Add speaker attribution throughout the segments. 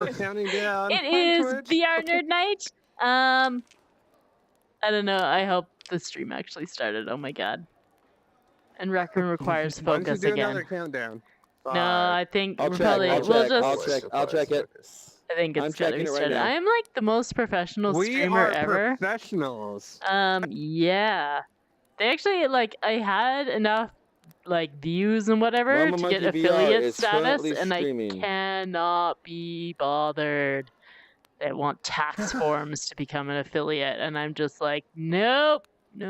Speaker 1: We're counting down.
Speaker 2: It
Speaker 1: Hi,
Speaker 2: is
Speaker 1: Twitch.
Speaker 2: VR Nerd Night. I don't know. I hope the stream actually started. Oh my god. And Raccoon requires
Speaker 1: Why don't you
Speaker 2: focus
Speaker 1: do
Speaker 2: again.
Speaker 1: another countdown?
Speaker 2: No, I think
Speaker 3: I'll
Speaker 2: we're
Speaker 3: check,
Speaker 2: probably
Speaker 3: I'll
Speaker 2: we'll
Speaker 3: check,
Speaker 2: just.
Speaker 3: I'll check it.
Speaker 2: I think
Speaker 3: I'm
Speaker 2: it's gotta be
Speaker 3: checking it right
Speaker 2: started.
Speaker 3: now.
Speaker 2: I am like the most professional
Speaker 1: We
Speaker 2: streamer
Speaker 1: are
Speaker 2: ever.
Speaker 1: professionals.
Speaker 2: Yeah. They actually like I had enough like views and whatever
Speaker 3: Mama
Speaker 2: to
Speaker 3: Monkey
Speaker 2: get
Speaker 3: VR
Speaker 2: affiliate
Speaker 3: is
Speaker 2: status,
Speaker 3: currently
Speaker 2: and
Speaker 3: streaming.
Speaker 2: I cannot be bothered. They want tax forms to become an affiliate, and I'm just like, nope.
Speaker 4: A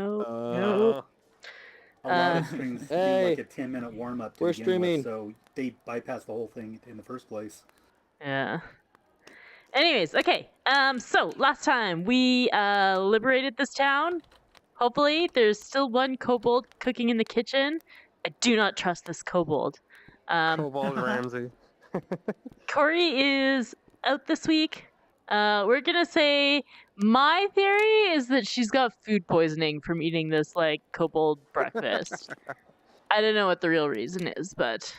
Speaker 4: lot of streams do like a 10-minute warm-up to
Speaker 3: we're
Speaker 4: begin
Speaker 3: streaming.
Speaker 4: with, so they bypass the whole thing in the first place.
Speaker 2: Yeah. Anyways, okay. So last time we liberated this town. Hopefully, there's still one kobold cooking in the kitchen. I do not trust this kobold.
Speaker 1: Kobold Ramsey.
Speaker 2: Corey is out this week. We're gonna say my theory is that she's got food poisoning from eating this like kobold breakfast. I don't know what the real reason is, but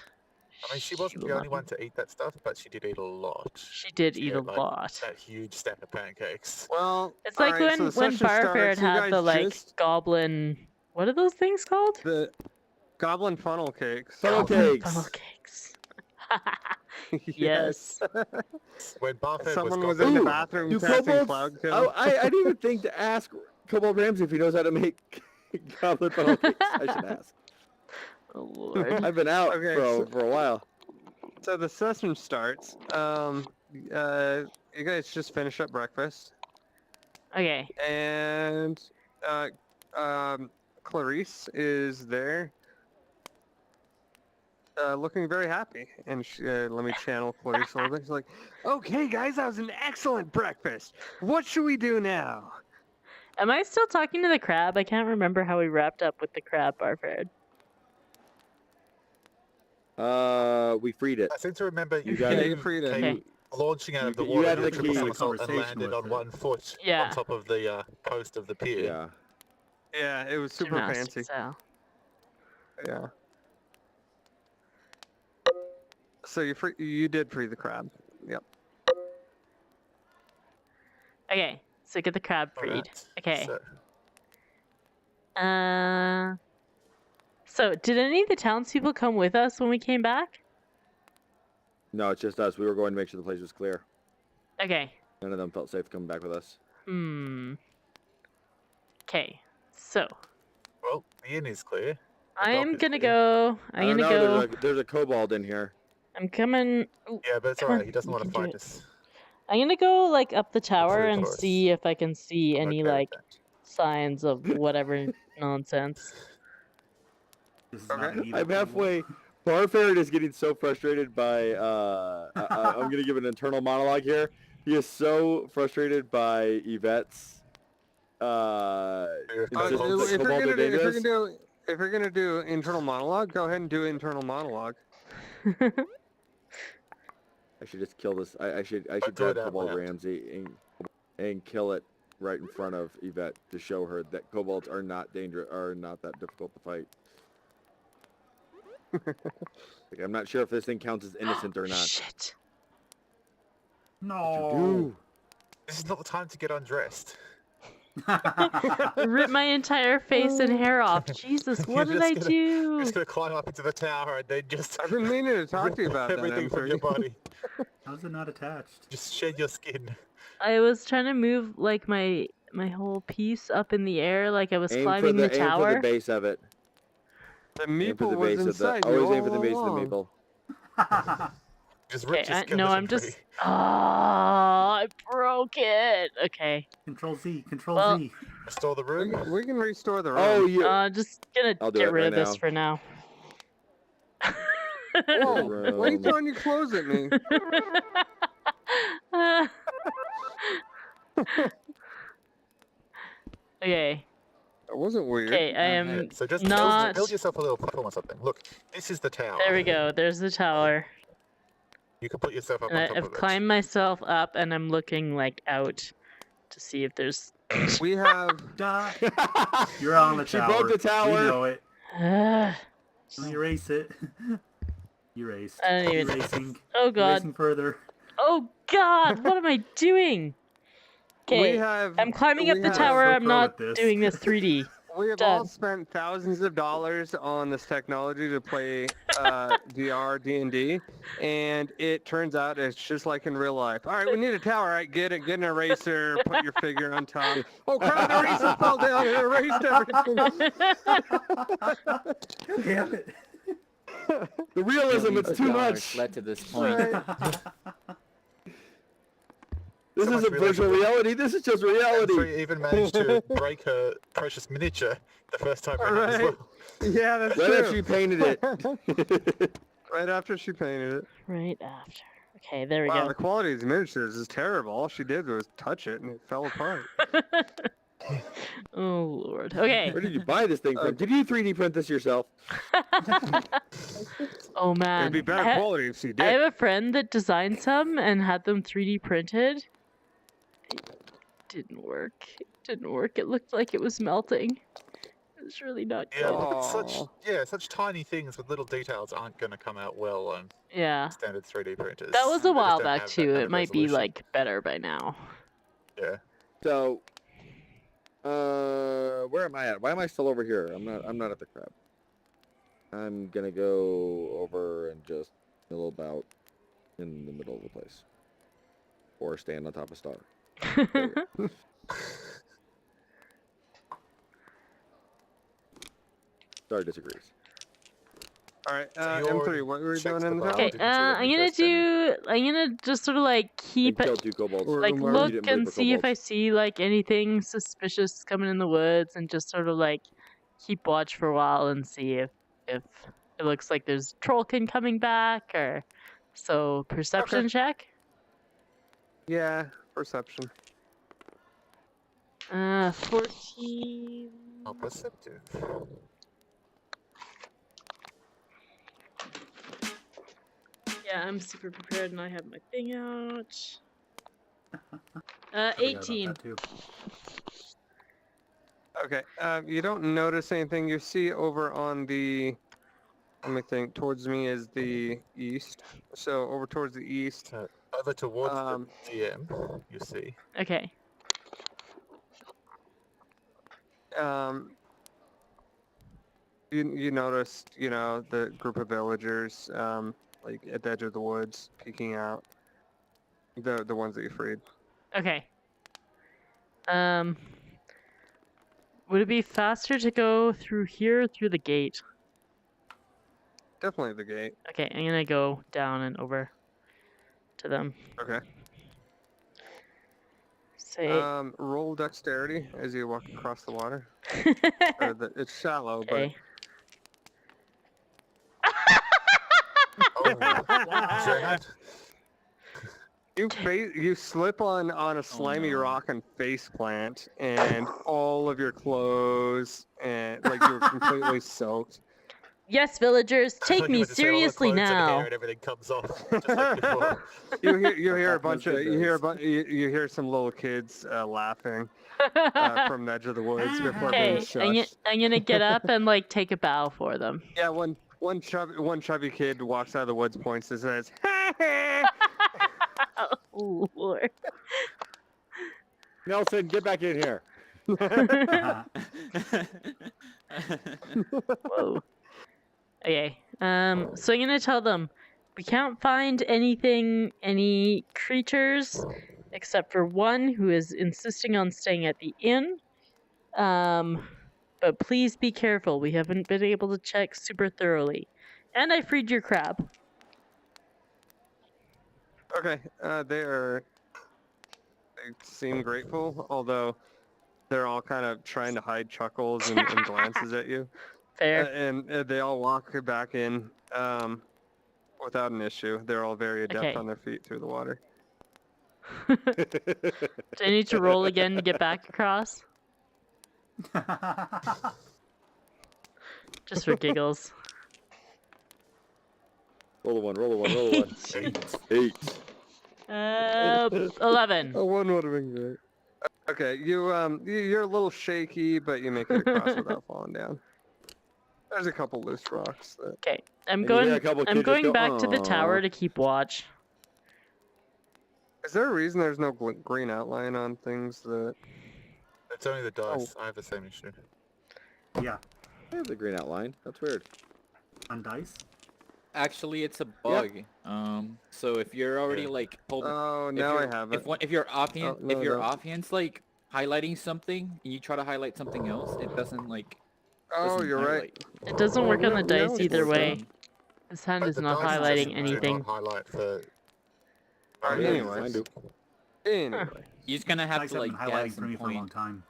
Speaker 5: I mean, she wasn't the only one to eat that stuff, but she did eat a lot.
Speaker 2: She did eat a
Speaker 5: like,
Speaker 2: lot.
Speaker 5: That huge stack of pancakes.
Speaker 1: Well,
Speaker 2: It's like
Speaker 1: right,
Speaker 2: when Barfair had the like goblin. What are those things called?
Speaker 1: The goblin funnel cakes.
Speaker 3: Funnel cakes.
Speaker 2: Funnel cakes. Yes.
Speaker 5: When Barfair
Speaker 1: Someone was
Speaker 5: goblin,
Speaker 1: in the bathroom
Speaker 3: Do
Speaker 1: casting
Speaker 3: kobolds?
Speaker 1: cloud kill.
Speaker 3: Oh, I didn't even think to ask Kobold Ramsey if he knows how to make goblin funnel cakes. I should ask.
Speaker 2: Oh lord.
Speaker 3: I've been out
Speaker 1: Okay,
Speaker 3: for a while.
Speaker 1: So the session starts. You guys just finish up breakfast,
Speaker 2: Okay.
Speaker 1: and Clarice is there, looking very happy. And let me channel Clarice a little bit. She's like, "Okay, guys, that was an excellent breakfast. What should we do now?"
Speaker 2: Am I still talking to the crab? I can't remember how we wrapped up with the crab, Barfair.
Speaker 3: We freed it.
Speaker 5: I seem to remember you
Speaker 3: got
Speaker 1: it. You freed it.
Speaker 2: Okay.
Speaker 5: launching out of the
Speaker 3: You
Speaker 5: water
Speaker 3: had the
Speaker 5: triple
Speaker 3: key.
Speaker 5: somersault and
Speaker 4: Conversation
Speaker 5: landed
Speaker 4: with
Speaker 5: on
Speaker 4: it.
Speaker 5: one foot
Speaker 2: Yeah.
Speaker 5: on top of the post of the pier.
Speaker 3: Yeah.
Speaker 1: Yeah, it was super
Speaker 2: Gymnastics
Speaker 1: fancy.
Speaker 2: style.
Speaker 1: Yeah. So you did free the crab. Yep.
Speaker 2: Okay, so get the crab freed.
Speaker 5: Alright,
Speaker 2: Okay.
Speaker 5: So,
Speaker 2: So did any of the townspeople come with us when we came back?
Speaker 3: No, it's just us. We were going to make sure the place was clear.
Speaker 2: Okay.
Speaker 3: None of them felt safe coming back with us.
Speaker 2: Okay. So
Speaker 5: well, the inn is clear.
Speaker 2: I am
Speaker 5: is
Speaker 2: gonna
Speaker 5: clear.
Speaker 2: go. I'm
Speaker 3: I don't
Speaker 2: gonna
Speaker 3: know,
Speaker 2: go.
Speaker 3: There's a kobold in here.
Speaker 2: I'm coming. Ooh,
Speaker 5: Yeah, but it's
Speaker 2: come
Speaker 5: alright.
Speaker 2: on,
Speaker 5: He doesn't
Speaker 2: you
Speaker 5: want to
Speaker 2: can do
Speaker 5: fight
Speaker 2: it.
Speaker 5: us.
Speaker 2: I'm gonna go like up the tower
Speaker 5: through
Speaker 2: and
Speaker 5: for us.
Speaker 2: see if I can see any
Speaker 5: Okay with
Speaker 2: like
Speaker 5: that.
Speaker 2: signs of whatever nonsense.
Speaker 4: This is not an evil
Speaker 3: I'm
Speaker 4: kobold.
Speaker 3: halfway. Barfair is getting so frustrated by. I'm gonna give an internal monologue here. He is so frustrated by Yvette's. insistence that
Speaker 1: If
Speaker 3: kobolds are dangerous.
Speaker 1: you're gonna do internal monologue, go ahead and do internal monologue.
Speaker 3: I should just kill this. I should
Speaker 5: do
Speaker 3: grab
Speaker 5: it out
Speaker 3: Kobold
Speaker 5: loud.
Speaker 3: Ramsey and kill it right in front of Yvette to show her that kobolds are not dangerous, are not that difficult to fight. Like, I'm not sure if this thing counts as innocent or not.
Speaker 2: Shit.
Speaker 4: No.
Speaker 5: This is not the time to get undressed.
Speaker 2: Rip my entire face and hair off. Jesus, what
Speaker 5: You're
Speaker 2: did I
Speaker 5: just
Speaker 2: do?
Speaker 5: You're just gonna climb up into the tower and then just
Speaker 1: I've been meaning to talk to you about that,
Speaker 5: everything from
Speaker 1: M3.
Speaker 5: your body.
Speaker 4: How's it not attached?
Speaker 5: Just shed your skin.
Speaker 2: I was trying to move like my whole piece up in the air, like I was climbing the
Speaker 3: Aim for
Speaker 2: tower.
Speaker 3: the base of it.
Speaker 1: The
Speaker 3: Aim for
Speaker 1: meeple
Speaker 3: the
Speaker 1: was
Speaker 3: base of the.
Speaker 1: inside you
Speaker 3: Always aim for the
Speaker 1: all
Speaker 3: base of the
Speaker 1: along.
Speaker 3: maple.
Speaker 5: Just
Speaker 2: Okay,
Speaker 5: rip your
Speaker 2: no, I'm
Speaker 5: skeleton
Speaker 2: just.
Speaker 5: free.
Speaker 2: I broke it. Okay.
Speaker 4: Control Z. Control
Speaker 2: Well-
Speaker 4: Z.
Speaker 5: Restore the room.
Speaker 1: We can restore the room.
Speaker 3: Oh, you.
Speaker 2: Just gonna
Speaker 3: I'll do
Speaker 2: get
Speaker 3: it
Speaker 2: rid
Speaker 3: right
Speaker 2: of this
Speaker 3: now.
Speaker 2: for now.
Speaker 1: Whoa,
Speaker 3: room.
Speaker 1: why are you throwing your clothes at me?
Speaker 2: Okay.
Speaker 1: That wasn't weird.
Speaker 2: Okay, I am
Speaker 5: So just
Speaker 2: not.
Speaker 5: build yourself a little platform or something. Look, this is the tower.
Speaker 2: There we go. There's the tower.
Speaker 5: You can put yourself up
Speaker 2: And
Speaker 5: on top
Speaker 2: I've
Speaker 5: of it.
Speaker 2: climbed myself up, and I'm looking like out to see if there's.
Speaker 1: We have
Speaker 4: Duh. You're on the
Speaker 3: She
Speaker 4: tower.
Speaker 3: broke the tower.
Speaker 4: We know it.
Speaker 2: Uh,
Speaker 4: Don't erase it. Erased.
Speaker 2: I don't even-
Speaker 4: Erasing.
Speaker 2: oh god.
Speaker 4: Erasing further.
Speaker 2: Oh God, what am I doing? Okay, I'm climbing up the tower.
Speaker 4: so
Speaker 2: I'm
Speaker 4: pro
Speaker 2: not
Speaker 4: at this.
Speaker 2: doing this 3D.
Speaker 1: We have all
Speaker 2: Done.
Speaker 1: spent thousands of dollars on this technology to play VR D&D, and it turns out it's just like in real life. All right, we need a tower. All right, get an eraser, put your figure on top. Oh crap, the eraser fell down and erased everything.
Speaker 4: Damn it.
Speaker 3: The realism,
Speaker 6: Millions
Speaker 3: it's
Speaker 6: of
Speaker 3: too
Speaker 6: dollars
Speaker 3: much.
Speaker 6: led to this point.
Speaker 3: This
Speaker 5: So much
Speaker 3: isn't virtual
Speaker 5: realism.
Speaker 3: reality. This is just
Speaker 5: And
Speaker 3: reality.
Speaker 5: so you even managed to break her precious miniature the first time around as
Speaker 1: Right.
Speaker 5: well.
Speaker 1: Yeah, that's
Speaker 3: Right
Speaker 1: true.
Speaker 3: after you painted it.
Speaker 1: Right after she painted it.
Speaker 2: Right after. Okay, there we
Speaker 1: Wow,
Speaker 2: go.
Speaker 1: the quality of these miniatures is terrible. All she did was touch it and it fell apart.
Speaker 2: Oh Lord. Okay.
Speaker 3: Where did you buy this thing from? Did you 3D print this yourself?
Speaker 2: Oh man.
Speaker 1: It'd be better quality if she
Speaker 2: I
Speaker 1: did.
Speaker 2: have a friend that designed some and had them 3D printed. It didn't work. It didn't work. It looked like it was melting. It was really not
Speaker 5: Yeah,
Speaker 2: good.
Speaker 5: look,
Speaker 1: Aw.
Speaker 5: such tiny things with little details aren't going to come out well on
Speaker 2: Yeah.
Speaker 5: standard 3D printers.
Speaker 2: That was
Speaker 5: They
Speaker 2: a
Speaker 5: just
Speaker 2: while
Speaker 5: don't
Speaker 2: back
Speaker 5: have that
Speaker 2: too.
Speaker 5: kind
Speaker 2: It
Speaker 5: of
Speaker 2: might be
Speaker 5: resolution.
Speaker 2: like better by now.
Speaker 5: Yeah.
Speaker 3: So, where am I at? Why am I still over here? I'm not at the crab. I'm gonna go over and just mill about in the middle of the place, or stand on top of Star. There we go. Star disagrees.
Speaker 1: All right,
Speaker 5: So you already
Speaker 1: M3, what were we
Speaker 5: checked
Speaker 1: doing in
Speaker 5: the
Speaker 1: the
Speaker 5: bar.
Speaker 1: tower?
Speaker 2: Okay,
Speaker 5: didn't you, when
Speaker 2: I'm
Speaker 5: you
Speaker 2: gonna
Speaker 5: first came in?
Speaker 2: I'm gonna just sort of like keep
Speaker 3: And kill 2 kobolds.
Speaker 1: Or-
Speaker 2: like
Speaker 1: Or
Speaker 2: look
Speaker 3: eat it and wait
Speaker 2: and
Speaker 3: for
Speaker 2: see if I
Speaker 3: kobolds.
Speaker 2: see like anything suspicious coming in the woods, and just sort of like keep watch for a while and see if it looks like there's trollkin coming back, or so perception check.
Speaker 1: Yeah, perception.
Speaker 2: 14.
Speaker 5: Oh, perceptive.
Speaker 2: Yeah, I'm super prepared and I have my thing out.
Speaker 4: I forgot about
Speaker 2: 18.
Speaker 4: that too.
Speaker 1: Okay, you don't notice anything. You see over on the, let me think, towards me is the east. So over towards the east,
Speaker 5: Over towards
Speaker 1: Um,
Speaker 5: the DM, you see.
Speaker 2: Okay.
Speaker 1: you noticed, the group of villagers, like at the edge of the woods, peeking out. The ones that you freed.
Speaker 2: Okay. Would it be faster to go through here or through the gate?
Speaker 1: Definitely the gate.
Speaker 2: Okay, I'm gonna go down and over to them.
Speaker 1: Okay.
Speaker 2: Say.
Speaker 1: Roll dexterity as you walk across the water. It's shallow,
Speaker 2: Okay.
Speaker 5: Oh, wow.
Speaker 1: You slip on a slimy
Speaker 6: no.
Speaker 1: rock and face plant, and all of your clothes and like you're completely soaked.
Speaker 2: Yes, villagers, take
Speaker 5: Like
Speaker 2: me
Speaker 5: you went to say all the
Speaker 2: seriously
Speaker 5: clothes and hair
Speaker 2: now.
Speaker 5: and everything comes off, just like before.
Speaker 1: You hear a
Speaker 3: Pop
Speaker 1: bunch
Speaker 3: those
Speaker 1: of
Speaker 3: good
Speaker 1: you hear some little kids laughing from the edge of the woods before
Speaker 2: Okay,
Speaker 1: being shushed.
Speaker 2: I'm gonna get up and like take a bow for them.
Speaker 1: Yeah, one chubby kid walks out of the woods, points and says,
Speaker 2: Oh Lord.
Speaker 3: Nelson, get back in here.
Speaker 2: Whoa. Okay. So I'm gonna tell them we can't find any creatures, except for one who is insisting on staying at the inn. But please be careful. We haven't been able to check super thoroughly. And I freed your crab.
Speaker 1: Okay, they seem grateful, although they're all kind of trying to hide chuckles and glances at you.
Speaker 2: Fair.
Speaker 1: And they all walk back in without an issue. They're all very adept
Speaker 2: Okay.
Speaker 1: on their feet through the water.
Speaker 2: Do I need to roll again to get back across? Just for giggles.
Speaker 3: Roll a one, roll a one, roll a one. 8.
Speaker 2: 11.
Speaker 1: Oh, one would have been great. Okay, you're a little shaky, but you make it across without falling down. There's a couple loose rocks.
Speaker 2: Okay, I'm
Speaker 3: And you hear
Speaker 2: going.
Speaker 3: a couple
Speaker 2: I'm
Speaker 3: kids just
Speaker 2: going
Speaker 3: go,
Speaker 2: back to the tower
Speaker 3: "Aw."
Speaker 2: to keep watch.
Speaker 1: Is there a reason there's no green outline on things that...
Speaker 5: It's only the dice. I have the same issue.
Speaker 4: Yeah,
Speaker 3: I have the green outline. That's weird.
Speaker 4: on dice.
Speaker 6: Actually, it's a bug. So if you're already
Speaker 5: Yeah.
Speaker 6: like
Speaker 1: Oh, now I have it.
Speaker 6: if you're offhand
Speaker 1: Oh, no,
Speaker 6: if you're
Speaker 1: no.
Speaker 6: offhand's like highlighting something and you try to highlight something else, it doesn't like.
Speaker 1: Oh,
Speaker 6: doesn't
Speaker 1: you're right.
Speaker 6: highlight.
Speaker 2: It doesn't work on the dice
Speaker 1: it's
Speaker 2: either way.
Speaker 6: Um,
Speaker 2: This hand
Speaker 5: But
Speaker 2: is
Speaker 5: the
Speaker 2: not
Speaker 5: dice
Speaker 2: highlighting
Speaker 5: just do
Speaker 2: anything.
Speaker 5: not highlight for...
Speaker 1: Alright,
Speaker 3: Yeah,
Speaker 1: anyways.
Speaker 3: mine do.
Speaker 1: Anyway.
Speaker 6: You're just gonna have
Speaker 4: Dice
Speaker 6: to
Speaker 4: have
Speaker 6: like
Speaker 4: been highlighting
Speaker 6: guess
Speaker 4: for me
Speaker 6: and
Speaker 4: for a long
Speaker 6: point.
Speaker 4: time.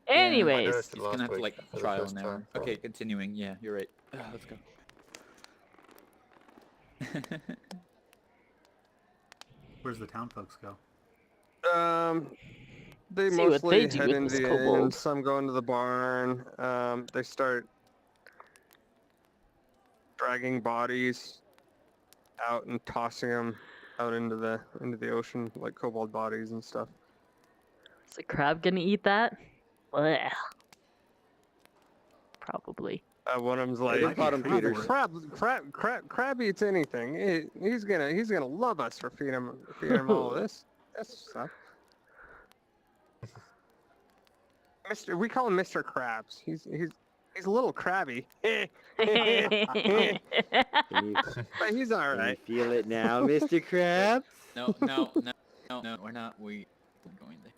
Speaker 5: I
Speaker 2: Anyways,
Speaker 5: noticed it
Speaker 6: You're just gonna have
Speaker 5: last
Speaker 6: to
Speaker 5: week
Speaker 6: like
Speaker 5: for the
Speaker 6: trial
Speaker 5: first
Speaker 6: and error.
Speaker 5: time.
Speaker 6: Okay, continuing. Yeah, you're right. Let's go.
Speaker 4: Where's the town folks go?
Speaker 1: They
Speaker 2: See what
Speaker 1: mostly
Speaker 2: they do
Speaker 1: head
Speaker 2: with
Speaker 1: into
Speaker 2: this
Speaker 1: the
Speaker 2: kobold.
Speaker 1: inn. Some go into the barn. They start dragging bodies out and tossing them out into the ocean, like kobold bodies and stuff.
Speaker 2: is the crab gonna eat that? Blech. Probably.
Speaker 1: One of them's
Speaker 4: It
Speaker 1: like,
Speaker 4: might be
Speaker 3: bottom
Speaker 4: true
Speaker 3: feeders.
Speaker 4: for it.
Speaker 1: crab eats anything. He's gonna love us for feeding him all of this. That's stuff. We call him Mr. Krabs. He's a little crabby, but
Speaker 3: Can
Speaker 1: he's all
Speaker 3: you
Speaker 1: right.
Speaker 3: feel it now, Mr. Krabs?
Speaker 6: No, we're not. We're going there.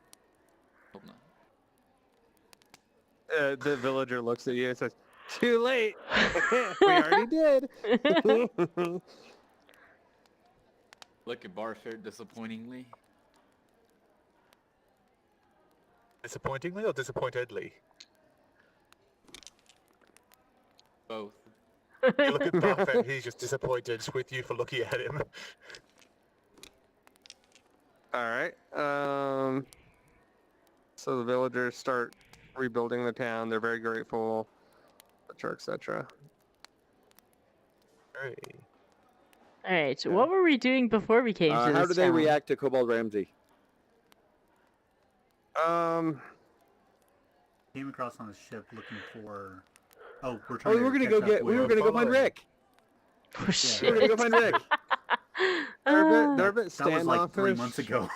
Speaker 6: Hold on.
Speaker 1: The villager looks at you and says, "Too late. We already did."
Speaker 6: Look at Barfair disappointingly.
Speaker 5: Disappointingly or disappointedly?
Speaker 6: Both.
Speaker 5: You look at Buffett, he's just disappointed with you for looking at him.
Speaker 1: All right. So the villagers start rebuilding the town. They're very grateful, etc., etc.
Speaker 5: Hey.
Speaker 2: All right, what were we doing before we came to this
Speaker 3: How do they
Speaker 2: town?
Speaker 3: react to Kobold Ramsey?
Speaker 4: Came across on a ship looking for. Oh, we're
Speaker 3: Oh,
Speaker 4: trying
Speaker 3: we were gonna
Speaker 4: catch
Speaker 3: go
Speaker 4: up
Speaker 3: get. We
Speaker 4: with-
Speaker 3: were gonna go find
Speaker 5: following.
Speaker 3: Rick.
Speaker 2: Oh,
Speaker 3: We were
Speaker 2: shit.
Speaker 3: gonna go find Rick.
Speaker 1: They're a bit
Speaker 4: That was like 3
Speaker 1: standoffish.
Speaker 4: months ago.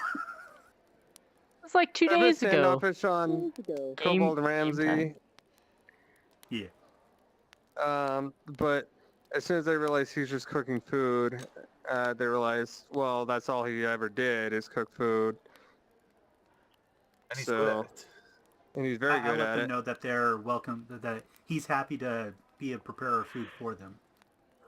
Speaker 2: It's like 2
Speaker 1: They're a bit
Speaker 2: days ago.
Speaker 1: standoffish on
Speaker 2: Game-
Speaker 1: Kobold
Speaker 2: game
Speaker 1: Ramsey.
Speaker 2: time.
Speaker 4: Yeah.
Speaker 1: But as soon as they realize he's just cooking food, they realize, well, that's all he ever did is cook food,
Speaker 5: And he's
Speaker 1: So-
Speaker 5: good at it.
Speaker 1: and he's very
Speaker 4: I
Speaker 1: good
Speaker 4: let
Speaker 1: at
Speaker 4: them
Speaker 1: it.
Speaker 4: know that they're welcome. That he's happy to be a preparer of food for them.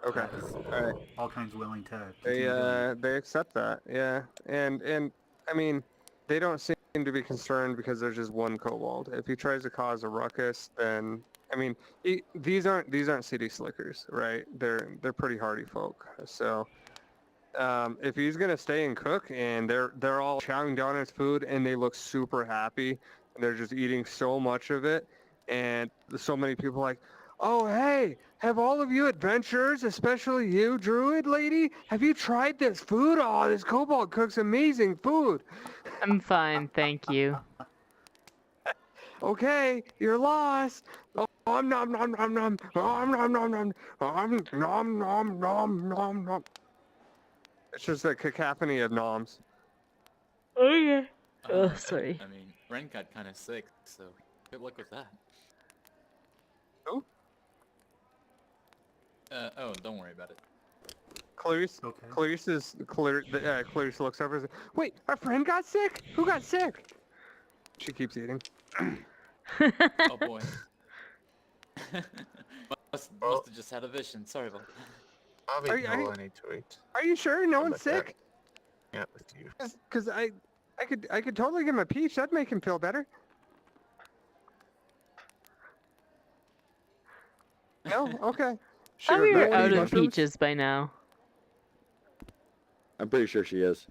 Speaker 1: Okay, all right.
Speaker 4: All kinds willing to. continue doing it.
Speaker 1: They accept that, yeah, and I mean, they don't seem to be concerned because there's just one kobold. If he tries to cause a ruckus, then I mean, these aren't city slickers, right? They're pretty hardy folk. So if he's gonna stay and cook, and they're all chowing down on his food, and they look super happy, and they're just eating so much of it, and so many people are like, oh hey, have all of you adventurers, especially you, druid lady, have you tried this food? Oh, this kobold cooks amazing food.
Speaker 2: I'm fine, thank you.
Speaker 1: Okay, you're lost. Oh, nom nom nom nom nom nom nom nom nom nom nom nom nom nom. It's just a cacophony of noms.
Speaker 2: Okay. Oh, sorry.
Speaker 6: I mean, Ren got kind of sick, so good luck with that.
Speaker 1: Who?
Speaker 6: Oh, don't worry about it.
Speaker 1: Clarice,
Speaker 4: Okay.
Speaker 1: Clarice looks over and says, wait, our friend got sick? Who got sick? She keeps eating.
Speaker 6: Oh boy. must have just had a vision. Sorry about that.
Speaker 5: I've
Speaker 1: Are
Speaker 5: eaten
Speaker 1: you-
Speaker 5: all I need to eat.
Speaker 1: Are you sure no
Speaker 5: Come
Speaker 1: one's
Speaker 5: back
Speaker 1: sick?
Speaker 5: Yeah, with you.
Speaker 1: Because I could totally give him a peach. That'd make him feel better. No? Okay.
Speaker 2: Thought
Speaker 1: Sure.
Speaker 2: we
Speaker 1: no
Speaker 2: were
Speaker 1: one
Speaker 2: out
Speaker 1: eats
Speaker 2: of
Speaker 1: mushrooms?
Speaker 2: peaches by now.
Speaker 3: I'm pretty sure she is.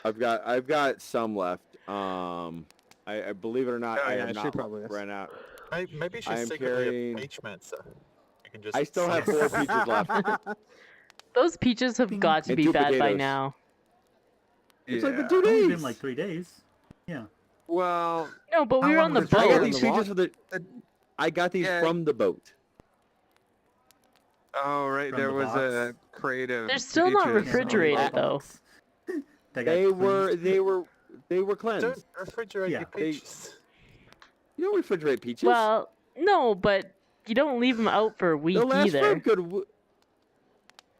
Speaker 3: I've got some left. I believe it or not,
Speaker 1: Oh,
Speaker 3: I
Speaker 1: yeah,
Speaker 3: have
Speaker 1: she
Speaker 3: not
Speaker 1: probably is.
Speaker 3: ran out.
Speaker 5: Maybe she's
Speaker 3: I am
Speaker 5: secretly
Speaker 3: carrying-
Speaker 5: a peach mancer. You can just
Speaker 3: I still have 4 peaches left.
Speaker 2: Those peaches have got to
Speaker 3: And
Speaker 2: be
Speaker 3: 2
Speaker 2: bad by
Speaker 3: potatoes.
Speaker 2: now.
Speaker 3: It's like
Speaker 1: Yeah.
Speaker 3: been 2
Speaker 4: It's only
Speaker 3: days.
Speaker 4: been like 3 days. Yeah.
Speaker 1: Well,
Speaker 2: No, but
Speaker 4: How
Speaker 2: we were
Speaker 4: long
Speaker 2: on the
Speaker 4: was it?
Speaker 3: I got
Speaker 2: boat.
Speaker 3: these
Speaker 1: the
Speaker 3: peaches for the. I got these
Speaker 1: Yeah.
Speaker 3: from the boat.
Speaker 1: oh right,
Speaker 4: From
Speaker 1: there
Speaker 4: the
Speaker 1: was
Speaker 4: box.
Speaker 1: a creative.
Speaker 2: They're still not
Speaker 1: peaches.
Speaker 2: refrigerated,
Speaker 4: Yeah.
Speaker 2: though.
Speaker 4: They got
Speaker 3: They were cleansed.
Speaker 5: Don't refrigerate
Speaker 4: Yeah,
Speaker 5: your peaches.
Speaker 3: You don't refrigerate peaches.
Speaker 2: Well, no, but you don't leave them out for a week
Speaker 3: they'll last for a
Speaker 2: either.
Speaker 3: good.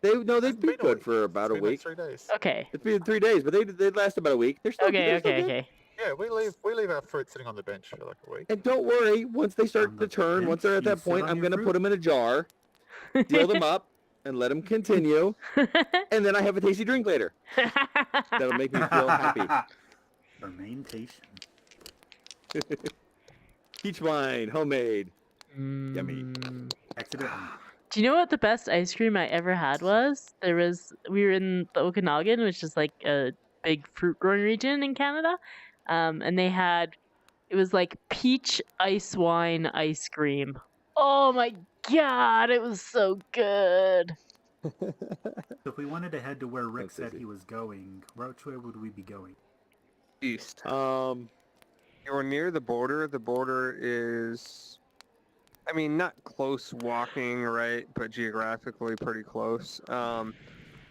Speaker 3: They'd
Speaker 5: Hasn't
Speaker 3: be
Speaker 5: been a
Speaker 3: good
Speaker 5: week.
Speaker 3: for about
Speaker 5: It's
Speaker 3: a
Speaker 5: been like
Speaker 3: week.
Speaker 5: 3 days.
Speaker 2: Okay.
Speaker 3: It's been 3 days, but they'd last about a week. They're still
Speaker 2: Okay.
Speaker 3: they're still good.
Speaker 2: Okay.
Speaker 5: Yeah, we leave our fruit sitting on the bench for like a week.
Speaker 3: And don't worry, once they start
Speaker 4: On
Speaker 3: to
Speaker 4: the
Speaker 3: turn, once they're at
Speaker 4: bench,
Speaker 3: that
Speaker 4: you
Speaker 3: point,
Speaker 4: sit on
Speaker 3: I'm
Speaker 4: your
Speaker 3: gonna
Speaker 4: fruit?
Speaker 3: put them in a jar, fill them up, and let them continue. And then I have a tasty drink later. That'll make me feel happy.
Speaker 4: Fermentation.
Speaker 3: Peach wine, homemade. Yummy.
Speaker 4: Accidentally.
Speaker 2: Do you know what the best ice cream I ever had was? We were in the Okanagan, which is like a big fruit growing region in Canada. And it was like peach ice wine ice cream. Oh my god, it was so good.
Speaker 4: So if we wanted to head to where Rick
Speaker 3: That's
Speaker 4: said
Speaker 3: easy.
Speaker 4: he was going, which way would we be going?
Speaker 1: East.
Speaker 3: Um,
Speaker 1: You're near the border. The border is, I mean, not close walking, right? But geographically pretty close.
Speaker 4: Relative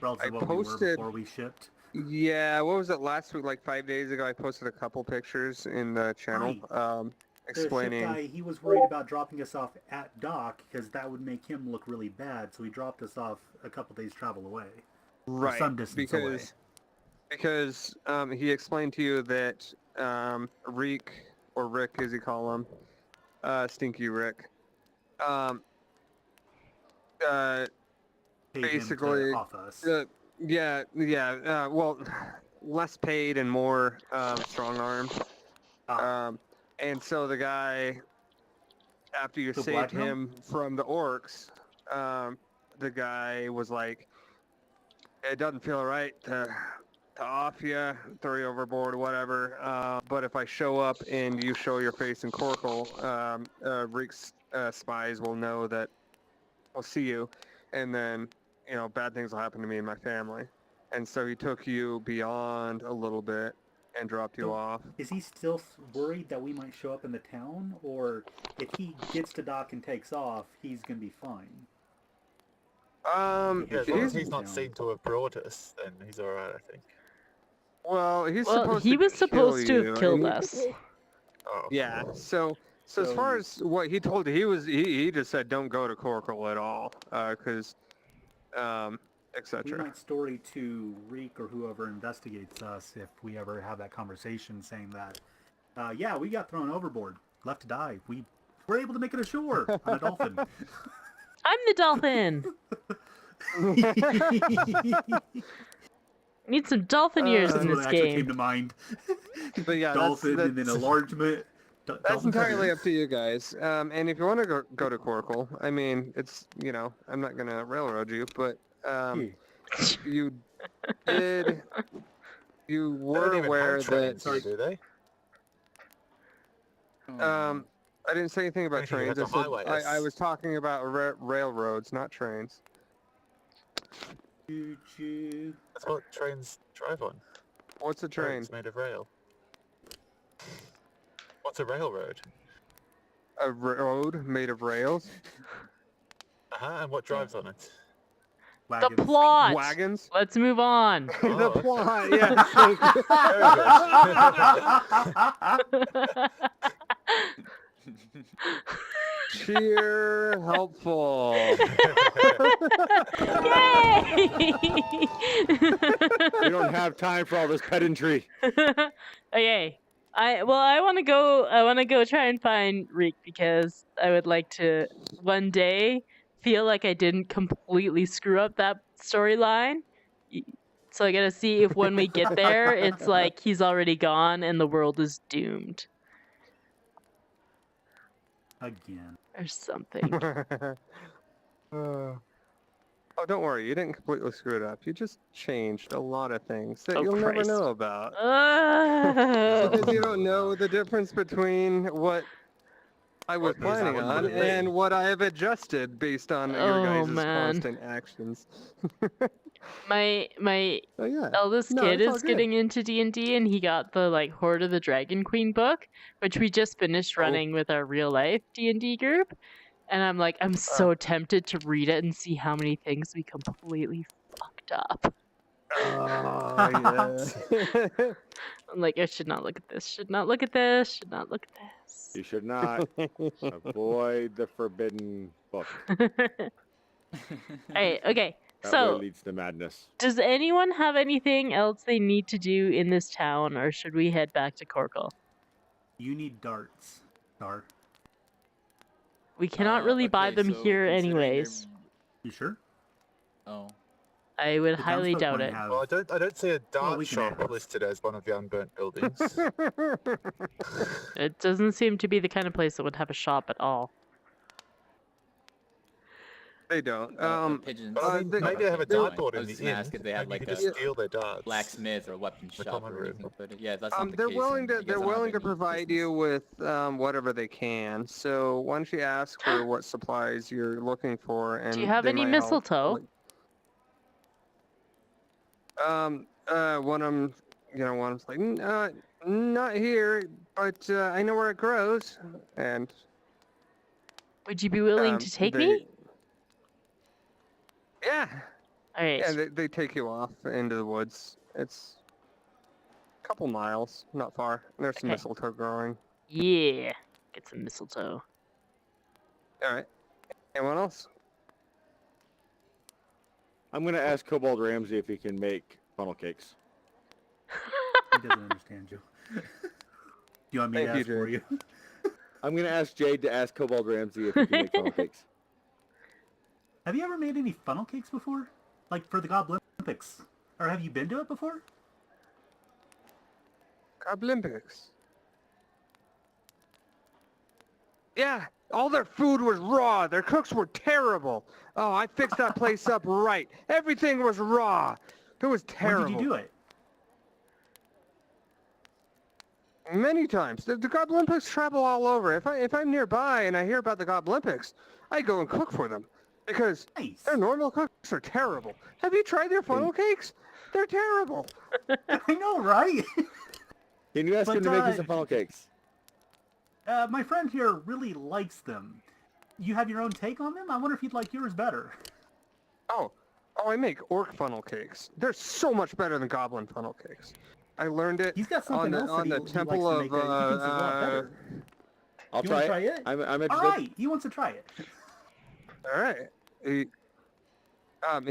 Speaker 1: I
Speaker 4: to what we were
Speaker 1: posted-
Speaker 4: before we shipped.
Speaker 1: Yeah, what was it last week? Like 5 days ago, I posted a couple pictures in the channel,
Speaker 4: The
Speaker 1: explaining.
Speaker 4: ship guy, he was worried about dropping us off at dock because that would make him look really bad. So he dropped us off a couple days travel away.
Speaker 1: Right,
Speaker 4: some distance away.
Speaker 1: because he explained to you that Reek, or Rick as you call him, Stinky Rick,
Speaker 4: Paid him
Speaker 1: basically,
Speaker 4: to off us.
Speaker 1: well, less paid and more strong-armed.
Speaker 4: Ah,
Speaker 1: And so the guy, after you
Speaker 4: The
Speaker 1: saved
Speaker 4: blackmail?
Speaker 1: him from the orcs, the guy was like, it doesn't feel right to off you, throw you overboard, whatever. But if I show up and you show your face in Corkle, Reek's spies will know that I'll see you, and then, bad things will happen to me and my family. And so he took you beyond a little bit and dropped you
Speaker 4: So-
Speaker 1: off.
Speaker 4: is he still worried that we might show up in the town? Or if he gets to dock and takes off, he's going to be fine?
Speaker 5: Yeah, as long as
Speaker 1: he's
Speaker 5: he's not seen to have brought us, then he's alright, I think.
Speaker 1: well, he's
Speaker 2: Well,
Speaker 1: supposed
Speaker 2: he
Speaker 1: to
Speaker 2: was supposed to
Speaker 1: kill you,
Speaker 2: have killed
Speaker 1: and
Speaker 2: us.
Speaker 5: Oh.
Speaker 1: Yeah. So as far as what he told you, he just said don't go to Corkle at all, because,
Speaker 4: We
Speaker 1: etc.
Speaker 4: might story to Reek or whoever investigates us if we ever have that conversation saying that, yeah, we got thrown overboard, left to die. We were able to make it ashore on a dolphin.
Speaker 2: I'm the dolphin. Need some dolphin ears
Speaker 4: That's
Speaker 2: in
Speaker 4: what
Speaker 2: this
Speaker 4: actually came
Speaker 2: game.
Speaker 4: to mind.
Speaker 1: But yeah,
Speaker 4: Dolphin and then
Speaker 1: that's
Speaker 4: enlargement.
Speaker 1: that's
Speaker 4: dolphin
Speaker 1: entirely
Speaker 4: cutter.
Speaker 1: up to you guys. And if you want to go to Corkle, I mean, it's I'm not gonna railroad you, but you did. You
Speaker 5: They don't
Speaker 1: were
Speaker 5: even
Speaker 1: aware
Speaker 5: have trains,
Speaker 1: that.
Speaker 5: do they?
Speaker 1: I didn't say anything about
Speaker 5: Anything you
Speaker 1: trains. I
Speaker 5: had to
Speaker 1: said
Speaker 5: highlight
Speaker 1: I
Speaker 5: us.
Speaker 1: was talking about railroads, not trains.
Speaker 4: Choo choo.
Speaker 5: That's what trains drive on.
Speaker 1: What's a train?
Speaker 5: Trains made of rail. What's a railroad?
Speaker 1: A road made of rails?
Speaker 5: And what drives on it?
Speaker 2: The
Speaker 4: Wagons.
Speaker 2: plot.
Speaker 1: Wagons?
Speaker 2: Let's move on.
Speaker 1: The
Speaker 5: Oh, okay.
Speaker 1: plot, yeah. Thank you. Cheer, helpful.
Speaker 2: Yay!
Speaker 3: we don't have time for all this pedantry.
Speaker 2: Okay. I want to go try and find Reek because I would like to one day feel like I didn't completely screw up that storyline. So I gotta see if when we get there, it's like he's already gone and the world is doomed
Speaker 4: Again.
Speaker 2: or something.
Speaker 1: Oh, don't worry. You didn't completely screw it up. You just changed a lot of things that
Speaker 2: Oh,
Speaker 1: you'll
Speaker 2: Christ.
Speaker 1: never know about.
Speaker 2: Oh.
Speaker 1: Because you don't know the difference between what I was
Speaker 5: What goes
Speaker 1: planning
Speaker 5: on
Speaker 1: on
Speaker 5: with the
Speaker 1: and what I have adjusted based on your
Speaker 2: Oh,
Speaker 1: guys'
Speaker 2: man.
Speaker 1: constant actions.
Speaker 2: my
Speaker 1: Oh yeah.
Speaker 2: eldest
Speaker 1: No,
Speaker 2: kid
Speaker 1: it's all
Speaker 2: is
Speaker 1: good.
Speaker 2: getting into D&D and he got the Horde of the Dragon Queen book, which we just finished
Speaker 1: Oh.
Speaker 2: running with our real life D&D group. And I'm like, I'm so tempted to read it and see how many things we completely fucked up.
Speaker 1: Oh, yeah.
Speaker 2: I'm like, I should not look at this. Should not look at this. Should not look at
Speaker 3: You should not avoid the forbidden book.
Speaker 2: this. Alright, okay.
Speaker 3: That way
Speaker 2: So,
Speaker 3: leads to madness.
Speaker 2: does anyone have anything else they need to do in this town, or should we head back to Corkle?
Speaker 4: You need darts, Dar.
Speaker 2: We cannot really buy
Speaker 6: okay,
Speaker 2: them
Speaker 6: so
Speaker 2: here
Speaker 6: considering they're-
Speaker 2: anyways.
Speaker 4: You sure?
Speaker 6: Oh.
Speaker 2: I would
Speaker 4: The
Speaker 2: highly
Speaker 4: townsfolk
Speaker 2: doubt
Speaker 4: might
Speaker 2: it.
Speaker 4: have-
Speaker 5: Well, I don't see a dart
Speaker 4: we can
Speaker 5: shop
Speaker 4: ask.
Speaker 5: listed as one of the unburnt buildings.
Speaker 2: It doesn't seem to be the kind of place that would have a shop at all.
Speaker 1: They don't.
Speaker 6: Pigeons.
Speaker 5: But I mean, maybe they have a
Speaker 6: Never mind.
Speaker 5: dartboard
Speaker 6: I
Speaker 5: in
Speaker 6: was
Speaker 5: the
Speaker 6: gonna
Speaker 5: inn.
Speaker 6: ask if they had
Speaker 5: Maybe
Speaker 6: like
Speaker 5: you
Speaker 6: a
Speaker 5: could just steal their darts.
Speaker 6: blacksmith or weapon
Speaker 5: The
Speaker 6: shop
Speaker 5: common
Speaker 6: or anything.
Speaker 5: room.
Speaker 6: But yeah, that's not the
Speaker 1: they're
Speaker 6: case.
Speaker 1: willing
Speaker 6: then I
Speaker 1: to
Speaker 6: guess
Speaker 1: they're
Speaker 6: I don't have
Speaker 1: willing to
Speaker 6: any
Speaker 1: provide
Speaker 6: business.
Speaker 1: you with whatever they can. So why don't you ask for what supplies you're looking for, and
Speaker 2: Do you have
Speaker 1: they
Speaker 2: any
Speaker 1: might help.
Speaker 2: mistletoe?
Speaker 1: One of them, one of them's like, not here, but I know where it grows, and
Speaker 2: Would you be willing to take me?
Speaker 1: Yeah,
Speaker 2: Alright.
Speaker 1: yeah, they take you off into the woods. It's a couple miles, not far. There's some
Speaker 2: Okay.
Speaker 1: mistletoe growing.
Speaker 2: Yeah. Get some mistletoe.
Speaker 1: All right. Anyone else?
Speaker 3: I'm gonna ask Kobold Ramsey if he can make funnel cakes.
Speaker 4: He doesn't understand you. Do you want me to
Speaker 1: Thank you,
Speaker 4: ask for
Speaker 1: Jade.
Speaker 4: you?
Speaker 3: I'm gonna ask Jade to ask Kobold Ramsey if he can make funnel cakes.
Speaker 4: Have you ever made any funnel cakes before? Like for the Goblimpics? Or have you been to it before?
Speaker 1: Olympics. Yeah, all their food was raw. Their cooks were terrible. Oh, I fixed that place up right. Everything was raw. It was terrible.
Speaker 4: When did you do it?
Speaker 1: Many times. The Goblimpics travel all over. If I'm nearby and I hear about the Goblimpics, I go and cook for them because
Speaker 4: Nice.
Speaker 1: their normal cooks are terrible. Have you tried their funnel cakes? They're terrible.
Speaker 4: I know, right?
Speaker 3: Can you ask him
Speaker 4: But,
Speaker 3: to make you some funnel cakes?
Speaker 4: My friend here really likes them. You have your own take on them? I wonder if you'd like yours better.
Speaker 1: Oh, I make orc funnel cakes. They're so much better than goblin funnel cakes. I learned it
Speaker 4: He's got something else
Speaker 1: on
Speaker 4: that
Speaker 1: the
Speaker 4: he
Speaker 1: Temple
Speaker 4: likes to
Speaker 1: of
Speaker 4: make that he thinks is a lot better.
Speaker 3: I'll
Speaker 4: You
Speaker 3: try
Speaker 4: wanna
Speaker 3: it.
Speaker 4: try it?
Speaker 3: I'm
Speaker 4: All
Speaker 3: interested.
Speaker 4: right, he wants to try it.
Speaker 1: All right. He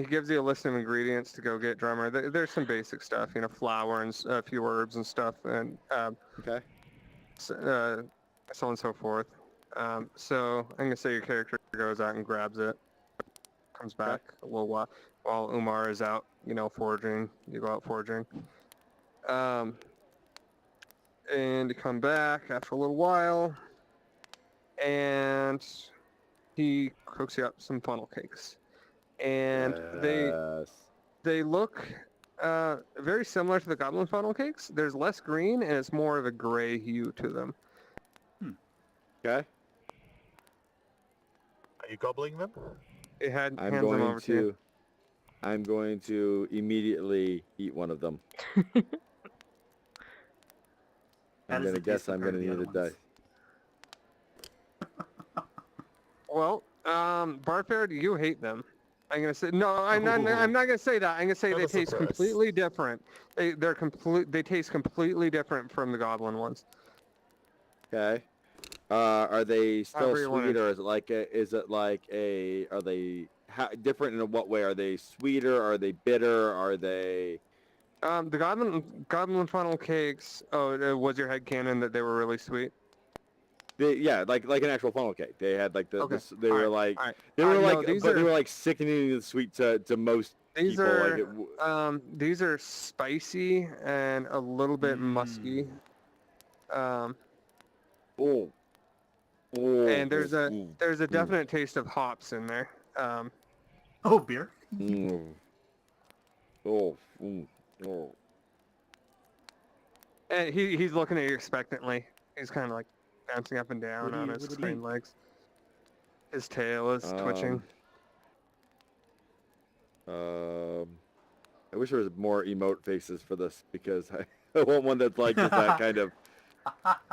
Speaker 1: gives you a list of ingredients to go get, drummer. There's some basic stuff, flour and a few herbs and stuff, and
Speaker 3: Okay.
Speaker 1: so on and so forth. So I'm gonna say your character goes out and grabs it, comes back a little while Umar is out, foraging. You go out foraging, and you come back after a little while, and he cooks you up some funnel cakes, and they look very similar to the goblin funnel cakes. There's less green and it's more of a gray hue to them.
Speaker 3: Okay.
Speaker 5: Are you gobbling them?
Speaker 1: It had
Speaker 3: I'm
Speaker 1: hands them
Speaker 3: going
Speaker 1: over to you.
Speaker 3: I'm going to immediately eat one of them.
Speaker 4: That
Speaker 3: I'm
Speaker 4: is
Speaker 3: gonna
Speaker 4: the
Speaker 3: guess
Speaker 4: taste
Speaker 3: I'm
Speaker 4: compared
Speaker 3: gonna
Speaker 4: to
Speaker 3: need
Speaker 4: the
Speaker 3: a
Speaker 4: other
Speaker 3: die.
Speaker 4: ones.
Speaker 1: Well, Barfair, you hate them. I'm gonna say no. I'm not gonna say that. I'm gonna say
Speaker 5: Have
Speaker 1: they
Speaker 5: a
Speaker 1: taste
Speaker 5: surprise.
Speaker 1: completely different. They taste completely different from the goblin ones.
Speaker 3: Okay. Are they still
Speaker 1: However you wanna-
Speaker 3: sweet, or are they different in what way? Are they sweeter? Are they bitter? Are they?
Speaker 1: The goblin funnel cakes. Oh, was your headcanon that they were really sweet?
Speaker 3: Yeah, like an actual funnel cake. They had like
Speaker 1: Okay.
Speaker 3: they were
Speaker 1: Alright,
Speaker 3: like
Speaker 1: alright.
Speaker 3: they were
Speaker 1: No,
Speaker 3: like
Speaker 1: these
Speaker 3: but they
Speaker 1: are-
Speaker 3: were like sickeningly sweet to most
Speaker 1: These
Speaker 3: people.
Speaker 1: are
Speaker 3: Like
Speaker 1: these are spicy and a little bit musky.
Speaker 3: oh.
Speaker 1: And there's a
Speaker 3: mm,
Speaker 1: definite taste of hops in there.
Speaker 4: Oh, beer?
Speaker 3: mm. Oh, mm, oh.
Speaker 1: And he's looking at you expectantly. He's kind of like bouncing up and down on his
Speaker 4: what did he
Speaker 1: hind
Speaker 4: eat?
Speaker 1: legs. His tail is twitching.
Speaker 3: I wish there was more emote faces for this because I want one that's like just that kind of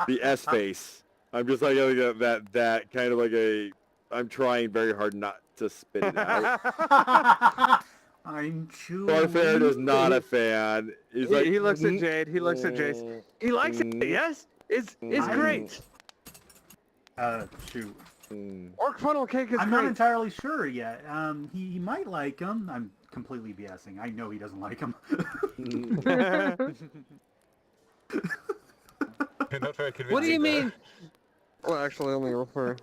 Speaker 3: the S face. I'm just like that kind of like I'm trying very hard not to spit it out.
Speaker 4: I'm chewing.
Speaker 3: Barfair is not a fan. He's like,
Speaker 1: He looks at Jade. He looks at Jace. He likes it. Yes, it's great.
Speaker 4: Shoot.
Speaker 1: Orc funnel cake is
Speaker 4: I'm
Speaker 1: great.
Speaker 4: not entirely sure yet. He might like him. I'm completely BSing. I know he doesn't like him.
Speaker 5: You're not very convincing.
Speaker 1: What do you
Speaker 5: there.
Speaker 1: mean? Well, actually, only roll for.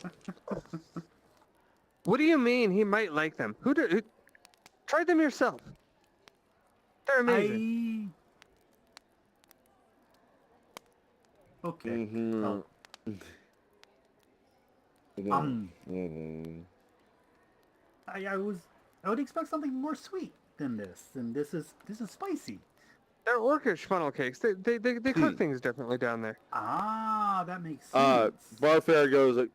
Speaker 1: What do you mean he might like them? Try them yourself. They're amazing.
Speaker 4: Okay.
Speaker 3: Mm-hmm.
Speaker 4: Oh. I would expect something more sweet than this, and this is spicy.
Speaker 1: They're orcish funnel cakes. They cook things differently down there.
Speaker 4: Ah, that makes sense.
Speaker 3: Barfair goes like,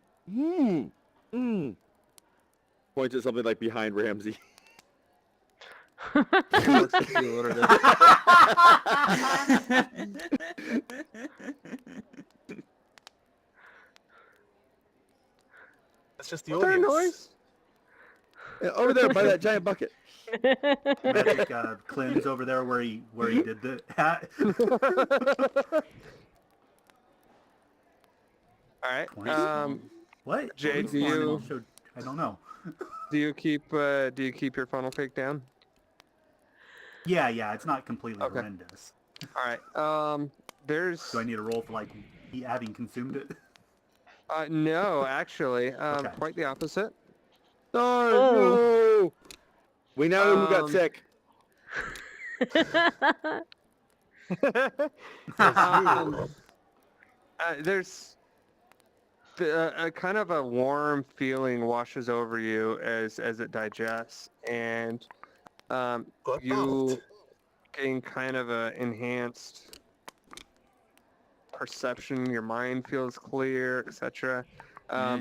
Speaker 3: points at something like behind Ramsey.
Speaker 1: Let's see what it is.
Speaker 5: That's just the
Speaker 1: Was there a
Speaker 5: audience.
Speaker 1: noise?
Speaker 3: Yeah, over there by that giant bucket.
Speaker 4: Magic Clint's over there where he did the hat.
Speaker 1: All right.
Speaker 4: Twice? What?
Speaker 1: Jade,
Speaker 4: At least
Speaker 1: do
Speaker 4: one, and
Speaker 1: you-
Speaker 4: I'll show- I don't know.
Speaker 1: Do you keep your funnel cake down?
Speaker 4: Yeah, it's not completely
Speaker 1: Okay.
Speaker 4: horrendous.
Speaker 1: All right. There's.
Speaker 4: Do I need a roll for like having consumed it?
Speaker 1: No, actually,
Speaker 4: Okay.
Speaker 1: quite the opposite.
Speaker 3: Oh, no! We now know who got sick.
Speaker 1: There's a kind of a warm feeling washes over you as it digests, and you gain kind of a enhanced perception. Your mind feels clear, etc.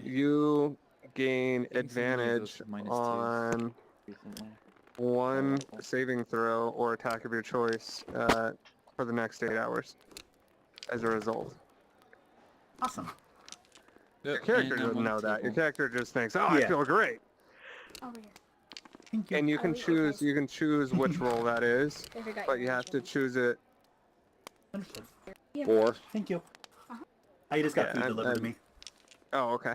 Speaker 1: You gain
Speaker 6: I think some of those
Speaker 1: advantage
Speaker 6: are -2s.
Speaker 1: on
Speaker 6: Recently.
Speaker 1: one saving throw or attack of your choice for the next 8 hours as a result.
Speaker 4: Awesome.
Speaker 1: Your character doesn't know that. Your character just thinks, "Oh, I
Speaker 4: Yeah.
Speaker 1: feel great,"
Speaker 7: Over here.
Speaker 4: Thank you.
Speaker 1: and you can choose which role that is,
Speaker 7: I forgot
Speaker 1: but
Speaker 7: your
Speaker 1: you have to
Speaker 7: original.
Speaker 1: choose it.
Speaker 4: Understood.
Speaker 3: 4.
Speaker 4: Thank you. I just got
Speaker 1: Yeah,
Speaker 4: food delivered to me.
Speaker 1: Oh, okay.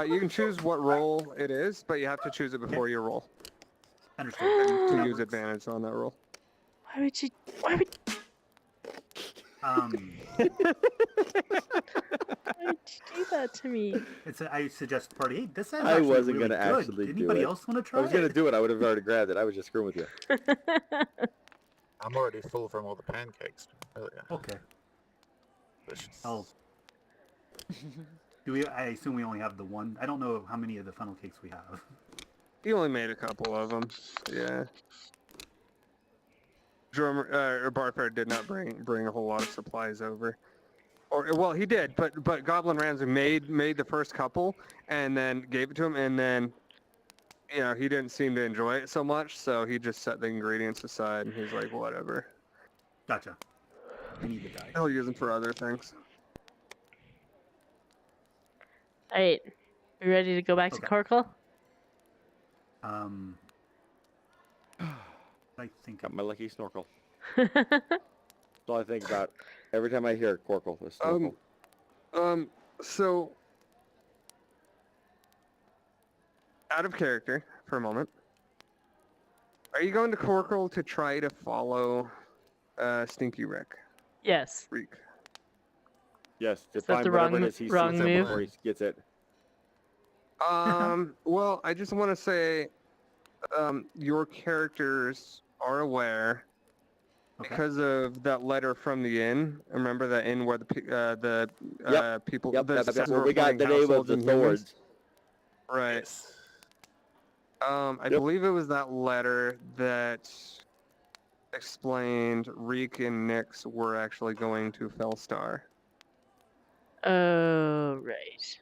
Speaker 1: You can choose what role it is, but you have to choose it before you roll
Speaker 4: Understood.
Speaker 1: to
Speaker 4: That
Speaker 1: use
Speaker 4: works.
Speaker 1: advantage on that roll.
Speaker 2: Why would you? Why would you do that to me?
Speaker 4: I suggest to party. Hey, this is
Speaker 3: I
Speaker 4: actually
Speaker 3: wasn't
Speaker 4: really
Speaker 3: gonna
Speaker 4: good.
Speaker 3: actually do
Speaker 4: Anybody
Speaker 3: it.
Speaker 4: else want to try
Speaker 3: I was gonna
Speaker 4: it?
Speaker 3: do it. I would have already grabbed it. I was just screwing with you.
Speaker 5: I'm already full from all the pancakes earlier.
Speaker 4: Okay.
Speaker 5: Delicious.
Speaker 4: Oh. I assume we only have the one. I don't know how many of the funnel cakes we have.
Speaker 1: You only made a couple of them. Yeah. Drummer Barfair did not bring a whole lot of supplies over. Or well, he did, but Goblin Ramsey made the first couple and then gave it to him, and then he didn't seem to enjoy it so much, so he just set the ingredients aside and he's like, whatever.
Speaker 4: Gotcha. I need the die.
Speaker 1: He'll use them for other things.
Speaker 2: Alright. You ready to go back to
Speaker 4: Okay.
Speaker 2: Corkle?
Speaker 4: I think
Speaker 3: Got my lucky snorkel. That's all I think about every time I hear Corkle. Is snorkel.
Speaker 1: So out of character for a moment. Are you going to Corkle to try to follow Stinky Rick?
Speaker 2: Yes.
Speaker 1: Reek.
Speaker 3: Yes, to
Speaker 2: Is that
Speaker 3: find
Speaker 2: the
Speaker 3: whatever
Speaker 2: wrong-
Speaker 3: it is he
Speaker 2: wrong
Speaker 3: sees it
Speaker 2: move?
Speaker 3: before he gets it.
Speaker 1: Well, I just want to say, your characters are aware
Speaker 4: Okay.
Speaker 1: because of that letter from the inn. Remember that inn where the people,
Speaker 3: Yep,
Speaker 1: the
Speaker 3: that's where
Speaker 1: separate
Speaker 3: we got the
Speaker 1: living
Speaker 3: name of
Speaker 1: households
Speaker 3: the
Speaker 1: and humans?
Speaker 3: Thorns.
Speaker 1: Right.
Speaker 5: Yes.
Speaker 1: I
Speaker 3: Yep.
Speaker 1: believe it was that letter that explained Reek and Nyx were actually going to Fellstar.
Speaker 2: Oh, right.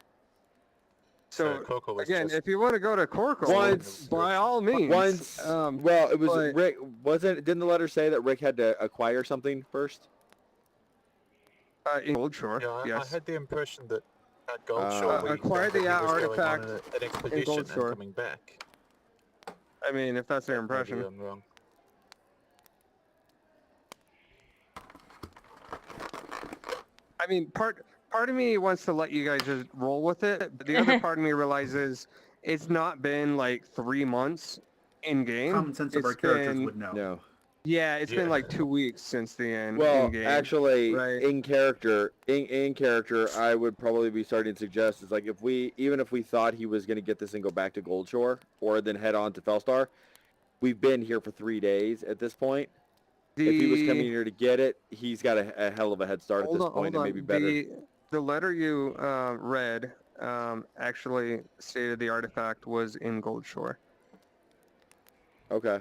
Speaker 1: So
Speaker 5: Coco was
Speaker 1: again,
Speaker 5: just
Speaker 1: if you want to go to Corkle,
Speaker 3: Once-
Speaker 1: by all means.
Speaker 3: Once, well, it was
Speaker 1: but-
Speaker 3: Rick. Didn't the letter say that Rick had to acquire something first?
Speaker 1: In Goldshore,
Speaker 5: Yeah, I
Speaker 1: yes.
Speaker 5: had the impression that at Goldshore we
Speaker 1: acquire
Speaker 5: found that
Speaker 1: the
Speaker 5: he was going
Speaker 1: artifact
Speaker 5: on an expedition and
Speaker 1: Goldshore.
Speaker 5: coming back.
Speaker 1: I mean, if that's their
Speaker 5: Maybe
Speaker 1: impression.
Speaker 5: I'm wrong.
Speaker 1: I mean, part of me wants to let you guys just roll with it, but the other part of me realizes it's not been like 3 months in game.
Speaker 4: Common sense of
Speaker 1: It's
Speaker 4: our characters
Speaker 1: been
Speaker 4: would know.
Speaker 3: No.
Speaker 1: yeah, it's been
Speaker 5: Yeah.
Speaker 1: like 2 weeks since the end
Speaker 3: Well,
Speaker 1: in game.
Speaker 3: actually,
Speaker 1: right?
Speaker 3: in character, I would probably be starting to suggest is like even if we thought he was going to get this and go back to Goldshore or then head on to Fellstar, we've been here for 3 days at this point. If he was coming here to get it, he's got a hell of a head start at this point, and maybe better.
Speaker 1: The letter you read actually stated the artifact was in Goldshore.
Speaker 3: Okay.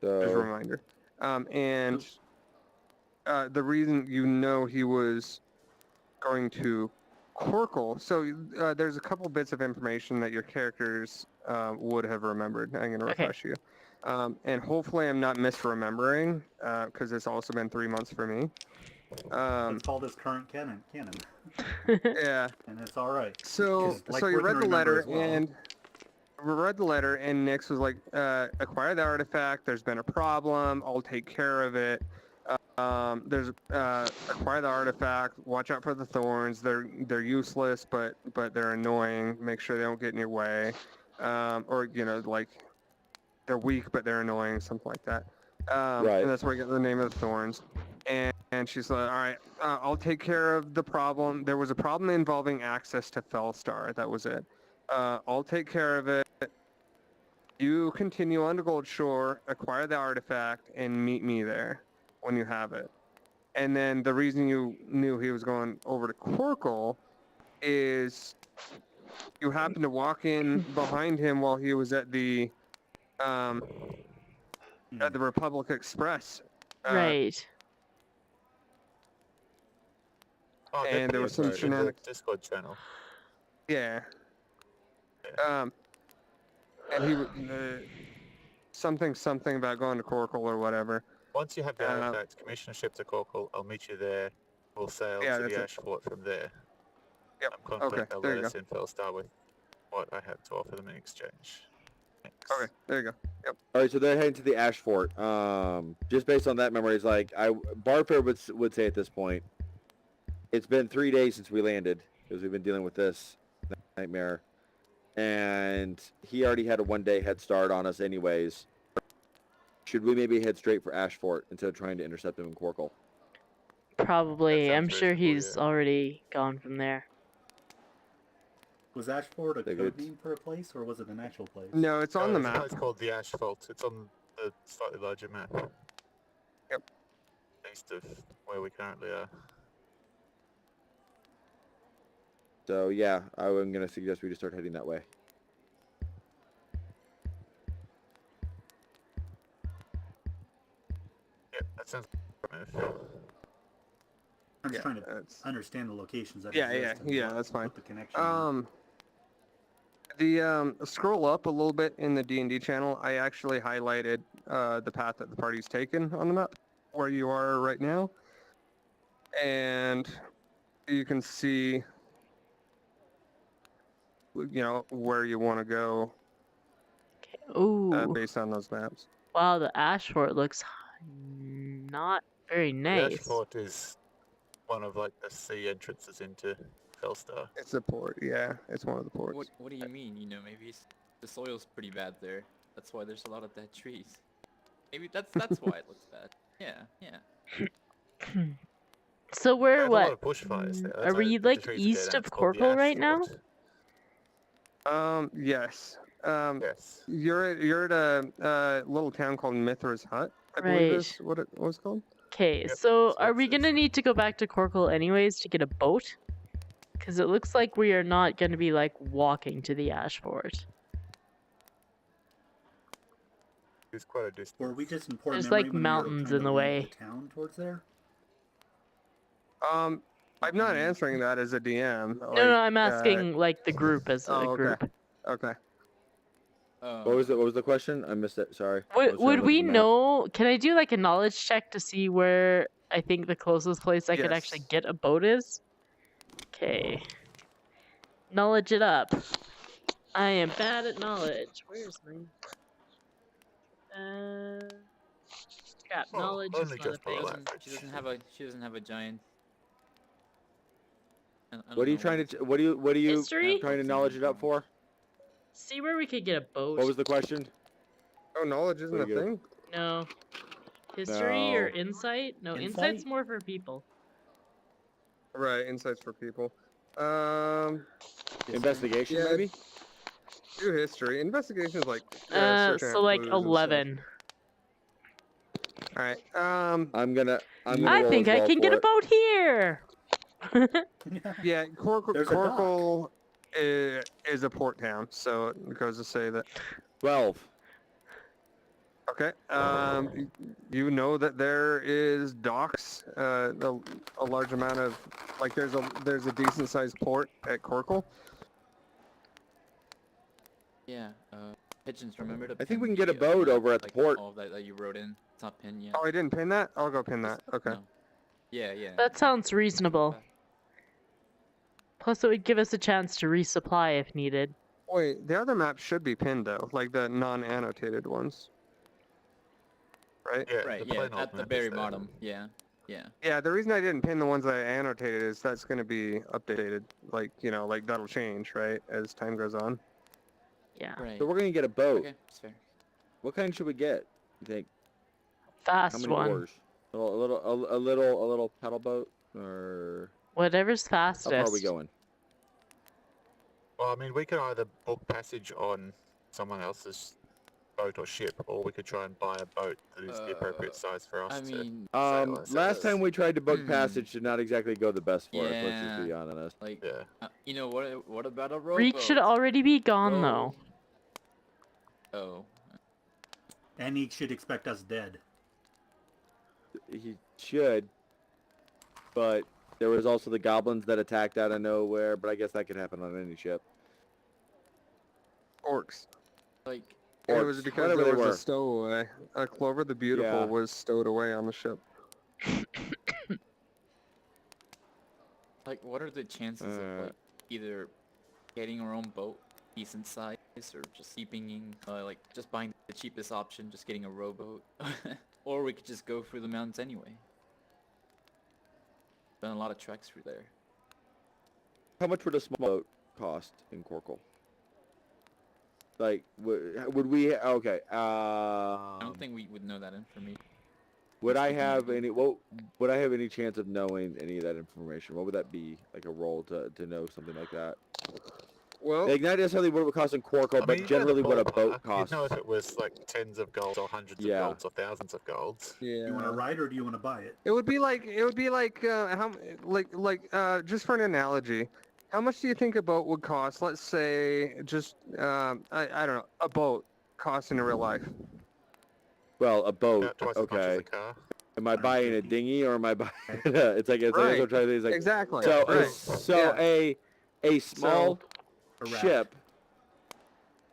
Speaker 1: Just a
Speaker 3: So
Speaker 1: reminder. And the reason you know he was going to Corkle, so there's a couple bits of information that your characters would have remembered. I'm going to
Speaker 2: Okay.
Speaker 1: refresh you. And hopefully I'm not misremembering, because it's also been 3 months for me.
Speaker 4: Let's call this current canon.
Speaker 1: Yeah.
Speaker 4: And it's all right.
Speaker 1: So,
Speaker 4: 'Cause, like,
Speaker 1: so you
Speaker 4: we're
Speaker 1: read
Speaker 4: gonna
Speaker 1: the
Speaker 4: remember
Speaker 1: letter,
Speaker 4: as well.
Speaker 1: and we read the letter, and Nyx was like, "Acquire the artifact. There's been a problem. I'll take care of it. There's acquire the artifact. Watch out for the thorns. They're useless, but they're annoying. Make sure they don't get in your way, or like they're weak, but they're annoying, something like that.
Speaker 3: Right.
Speaker 1: And that's where we get the name of the thorns." And she's like, "All right, I'll take care of the problem. There was a problem involving access to Fellstar. That was it. I'll take care of it. You continue on to Goldshore, acquire the artifact, and meet me there when you have it." And then the reason you knew he was going over to Corkle is you happened to walk in behind him while he was at the Republic Express.
Speaker 2: Right.
Speaker 5: Oh,
Speaker 1: And there was some
Speaker 3: right.
Speaker 1: shenanigans.
Speaker 5: Discord channel.
Speaker 1: Yeah. And he was something about going to Corkle or whatever.
Speaker 5: Once you have the artifact, commission a ship to Corkle. I'll meet you there. We'll sail
Speaker 1: Yeah,
Speaker 5: to
Speaker 1: that's
Speaker 5: the
Speaker 1: it.
Speaker 5: Ash Fort from there.
Speaker 1: Yep.
Speaker 5: I'm confident
Speaker 1: Okay,
Speaker 5: they'll
Speaker 1: there you
Speaker 5: let us
Speaker 1: go.
Speaker 5: in Fellstar with what I have to offer them in exchange. Thanks.
Speaker 1: Okay, there you go. Yep.
Speaker 3: all right, so they're heading to the Ash Fort. Just based on that memory, it's like Barfair would say at this point, it's been 3 days since we landed because we've been dealing with this nightmare, and he already had a 1-day head start on us anyways. Should we maybe head straight for Ash Fort instead of trying to intercept him in Corkle?
Speaker 2: Probably.
Speaker 5: That
Speaker 2: I'm
Speaker 5: sounds
Speaker 2: sure
Speaker 5: reasonable,
Speaker 2: he's
Speaker 5: yeah.
Speaker 2: already gone from there.
Speaker 4: Was Ashford a
Speaker 3: They're
Speaker 4: code
Speaker 3: good.
Speaker 4: name for a place, or was it an actual place?
Speaker 1: No, it's on the
Speaker 5: There's a
Speaker 1: map.
Speaker 5: place called the Ash Vault. It's on the slightly larger map.
Speaker 1: Yep.
Speaker 5: East of where we currently are.
Speaker 3: So yeah, I'm gonna suggest we just start heading that way.
Speaker 5: Yep, that sounds like a move.
Speaker 4: I'm just
Speaker 1: Yeah,
Speaker 4: trying to
Speaker 1: that's-
Speaker 4: understand the locations that
Speaker 1: Yeah,
Speaker 4: exist. and
Speaker 1: yeah,
Speaker 4: what-
Speaker 1: that's fine.
Speaker 4: What the connection are.
Speaker 1: The scroll up a little bit in the D&D channel. I actually highlighted the path that the party's taken on the map, where you are right now, and you can see, where you want to go
Speaker 2: Ooh.
Speaker 1: based on those maps.
Speaker 2: Wow, the ash fort looks not very
Speaker 5: The Ash
Speaker 2: nice.
Speaker 5: Fort is one of like the sea entrances into Fellstar.
Speaker 1: It's a port, yeah. It's one of the ports.
Speaker 6: What do you mean? You know, maybe the soil's pretty bad there. That's why there's a lot of dead trees. Maybe that's why it looks bad. Yeah.
Speaker 2: So we're
Speaker 5: There's a lot
Speaker 2: what?
Speaker 5: of bushfires there.
Speaker 2: Are
Speaker 5: That's why
Speaker 2: we
Speaker 5: the
Speaker 2: like
Speaker 5: trees are
Speaker 2: east
Speaker 5: dead, and
Speaker 2: of
Speaker 5: it's called the
Speaker 2: Corkle
Speaker 5: Ash
Speaker 2: right now?
Speaker 5: Fort.
Speaker 1: Yes.
Speaker 5: Yes.
Speaker 1: You're at a little town called Mithra's Hut, I believe
Speaker 2: Right.
Speaker 1: is what it was called.
Speaker 2: Okay,
Speaker 5: Yep,
Speaker 2: so
Speaker 5: that's what
Speaker 2: are
Speaker 5: it
Speaker 2: we
Speaker 5: says.
Speaker 2: gonna need to go back to Corkle anyways to get a boat? Because it looks like we are not gonna be like walking to the ash fort.
Speaker 5: It's quite a distance.
Speaker 4: Were we just in Port
Speaker 2: There's,
Speaker 4: Memory
Speaker 2: like,
Speaker 4: when we were
Speaker 2: mountains
Speaker 4: trying
Speaker 2: in
Speaker 4: to
Speaker 2: the
Speaker 4: leave
Speaker 2: way.
Speaker 4: The town towards there.
Speaker 1: I'm not answering that as a DM.
Speaker 2: No, I'm asking like the group as a
Speaker 1: oh, okay.
Speaker 2: group.
Speaker 1: Okay.
Speaker 3: What was the question? I missed it. Sorry. I was
Speaker 2: Would
Speaker 3: trying to
Speaker 2: would
Speaker 3: look
Speaker 2: we
Speaker 3: at the map.
Speaker 2: know? Can I do like a knowledge check to see where I think the closest place I could actually
Speaker 1: Yes.
Speaker 2: get a boat is? Okay. Knowledge it up. I am bad at knowledge. Where's mine? Crap.
Speaker 5: Oh,
Speaker 2: Knowledge is
Speaker 5: only
Speaker 2: not a
Speaker 5: just
Speaker 2: thing.
Speaker 5: below
Speaker 6: She doesn't have a giant I
Speaker 3: What are you
Speaker 6: don't know,
Speaker 3: trying to? What are you
Speaker 2: History?
Speaker 3: trying to knowledge it up for?
Speaker 2: See where we could get a boat.
Speaker 3: What was the question?
Speaker 1: Oh, knowledge isn't a
Speaker 3: Pretty good.
Speaker 1: thing?
Speaker 2: No. History or
Speaker 3: No.
Speaker 2: insight? No,
Speaker 4: Insight?
Speaker 2: insight's more for people.
Speaker 1: Right, insights for people.
Speaker 3: Investigation,
Speaker 1: Yeah,
Speaker 3: maybe.
Speaker 1: do history. Investigation is like searching
Speaker 2: So
Speaker 1: out
Speaker 2: like
Speaker 1: clues and stuff.
Speaker 2: 11.
Speaker 1: All right.
Speaker 3: I'm gonna
Speaker 2: I
Speaker 3: roll
Speaker 2: think
Speaker 3: as
Speaker 2: I
Speaker 3: well
Speaker 2: can
Speaker 3: for
Speaker 2: get a
Speaker 3: it.
Speaker 2: boat here.
Speaker 1: Yeah,
Speaker 4: There's a dock.
Speaker 1: Corkle is a port town, so it goes to say that.
Speaker 3: 12.
Speaker 1: Okay. You know that there is docks, a large amount of, like there's a decent sized port at Corkle.
Speaker 6: Yeah. Pigeons. Remember to.
Speaker 3: I think we
Speaker 6: pin
Speaker 3: can get a
Speaker 6: the,
Speaker 3: boat
Speaker 6: map,
Speaker 3: over at the
Speaker 6: like,
Speaker 3: port.
Speaker 6: All that you wrote in. It's not pinned yet.
Speaker 1: Oh, I didn't pin that. I'll go pin that. Okay.
Speaker 6: No. Yeah.
Speaker 2: That sounds reasonable. Plus, it would give us a chance to resupply if needed.
Speaker 1: Wait, the other maps should be pinned though, like the non-annotated ones. Right?
Speaker 5: Yeah,
Speaker 6: Right.
Speaker 5: the
Speaker 6: Yeah.
Speaker 5: plain old
Speaker 6: At the
Speaker 5: map is
Speaker 6: very
Speaker 5: there.
Speaker 6: bottom. Yeah. Yeah.
Speaker 1: Yeah, the reason I didn't pin the ones that I annotated is that's going to be updated. Like, like that'll change, right, as time goes on.
Speaker 2: Yeah.
Speaker 6: Right.
Speaker 3: So we're gonna get a boat.
Speaker 6: Okay. That's fair.
Speaker 3: What kind should we get? You think?
Speaker 2: Fast
Speaker 3: How many
Speaker 2: one.
Speaker 3: oars? A little paddle boat, or
Speaker 2: Whatever's
Speaker 3: how
Speaker 2: fastest.
Speaker 3: far are we going?
Speaker 5: Well, I mean, we could either book passage on someone else's boat or ship, or we could try and buy a boat that is the appropriate size for us
Speaker 6: I
Speaker 5: to.
Speaker 6: mean,
Speaker 5: sail
Speaker 3: Last time we tried to book
Speaker 6: Hmm.
Speaker 3: passage did not exactly go the best for us. Let's just be
Speaker 6: Yeah.
Speaker 3: honest.
Speaker 6: like,
Speaker 5: Yeah.
Speaker 6: you know what? What about a rowboat?
Speaker 2: Reek should already be gone though.
Speaker 6: Oh.
Speaker 4: And he should expect us dead.
Speaker 3: He should, but there was also the goblins that attacked out of nowhere. But I guess that could happen on any ship.
Speaker 1: Orcs.
Speaker 6: Like.
Speaker 1: It
Speaker 3: Orcs,
Speaker 1: was because
Speaker 3: whatever
Speaker 1: there
Speaker 3: they
Speaker 1: was
Speaker 3: were.
Speaker 1: a stowaway. Clover the Beautiful
Speaker 3: Yeah.
Speaker 1: was stowed away on the ship.
Speaker 6: Like, what are the chances of like either getting our own boat, decent size, or just keeping like just buying the cheapest option, just getting a rowboat, or we could just go through the mountains anyway. Done a lot of treks through there.
Speaker 3: How much would a small boat cost in Corkle? Like, would we? Okay.
Speaker 6: I don't think we would know that information.
Speaker 3: Would I have any? Would I have any chance of knowing any of that information? What would that be? Like a roll to know something like that?
Speaker 1: Well,
Speaker 3: Like not necessarily what it would cost in Corkle,
Speaker 5: I
Speaker 3: but
Speaker 5: mean,
Speaker 3: generally what a
Speaker 5: ballpark,
Speaker 3: boat
Speaker 5: you'd
Speaker 3: costs.
Speaker 5: know if it was like tens of golds or hundreds
Speaker 3: Yeah.
Speaker 5: of golds or thousands of golds.
Speaker 1: yeah.
Speaker 4: You want to ride or do you want to buy it?
Speaker 1: It would be like how just for an analogy, how much do you think a boat would cost? Let's say just I don't know, a boat costs in real life.
Speaker 3: Well, a boat.
Speaker 5: About twice as much as
Speaker 3: Okay.
Speaker 5: a car.
Speaker 3: Am I buying a dinghy or am I buying? It's like what I'm trying to say is like
Speaker 1: Exactly.
Speaker 3: so.
Speaker 1: right.
Speaker 3: A small
Speaker 4: A raft.
Speaker 3: ship.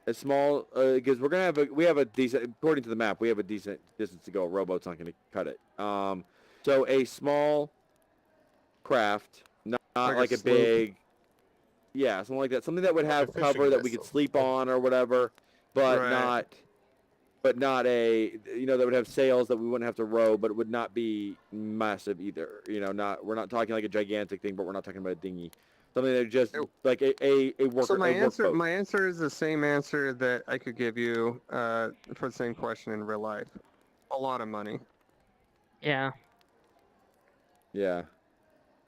Speaker 3: A small because we're gonna have a decent, according to the map, we have a decent distance to go. A rowboat's not gonna cut it. So a small craft, not
Speaker 1: Like a
Speaker 3: like a
Speaker 1: sloop.
Speaker 3: big, yeah, something like that. Something that would
Speaker 5: Like a
Speaker 3: have
Speaker 5: fishing
Speaker 3: cover that we could
Speaker 5: vessel.
Speaker 3: sleep on or whatever, but
Speaker 1: Right.
Speaker 3: not a, that would have sails that we wouldn't have to row, but it would not be massive either. We're not talking like a gigantic thing, but we're not talking about a dinghy. Something that just
Speaker 1: It-
Speaker 3: like a worker.
Speaker 1: So my
Speaker 3: a
Speaker 1: answer
Speaker 3: workboat.
Speaker 1: is the same answer that I could give you for the same question in real life. A lot of money.
Speaker 2: Yeah.
Speaker 3: Yeah.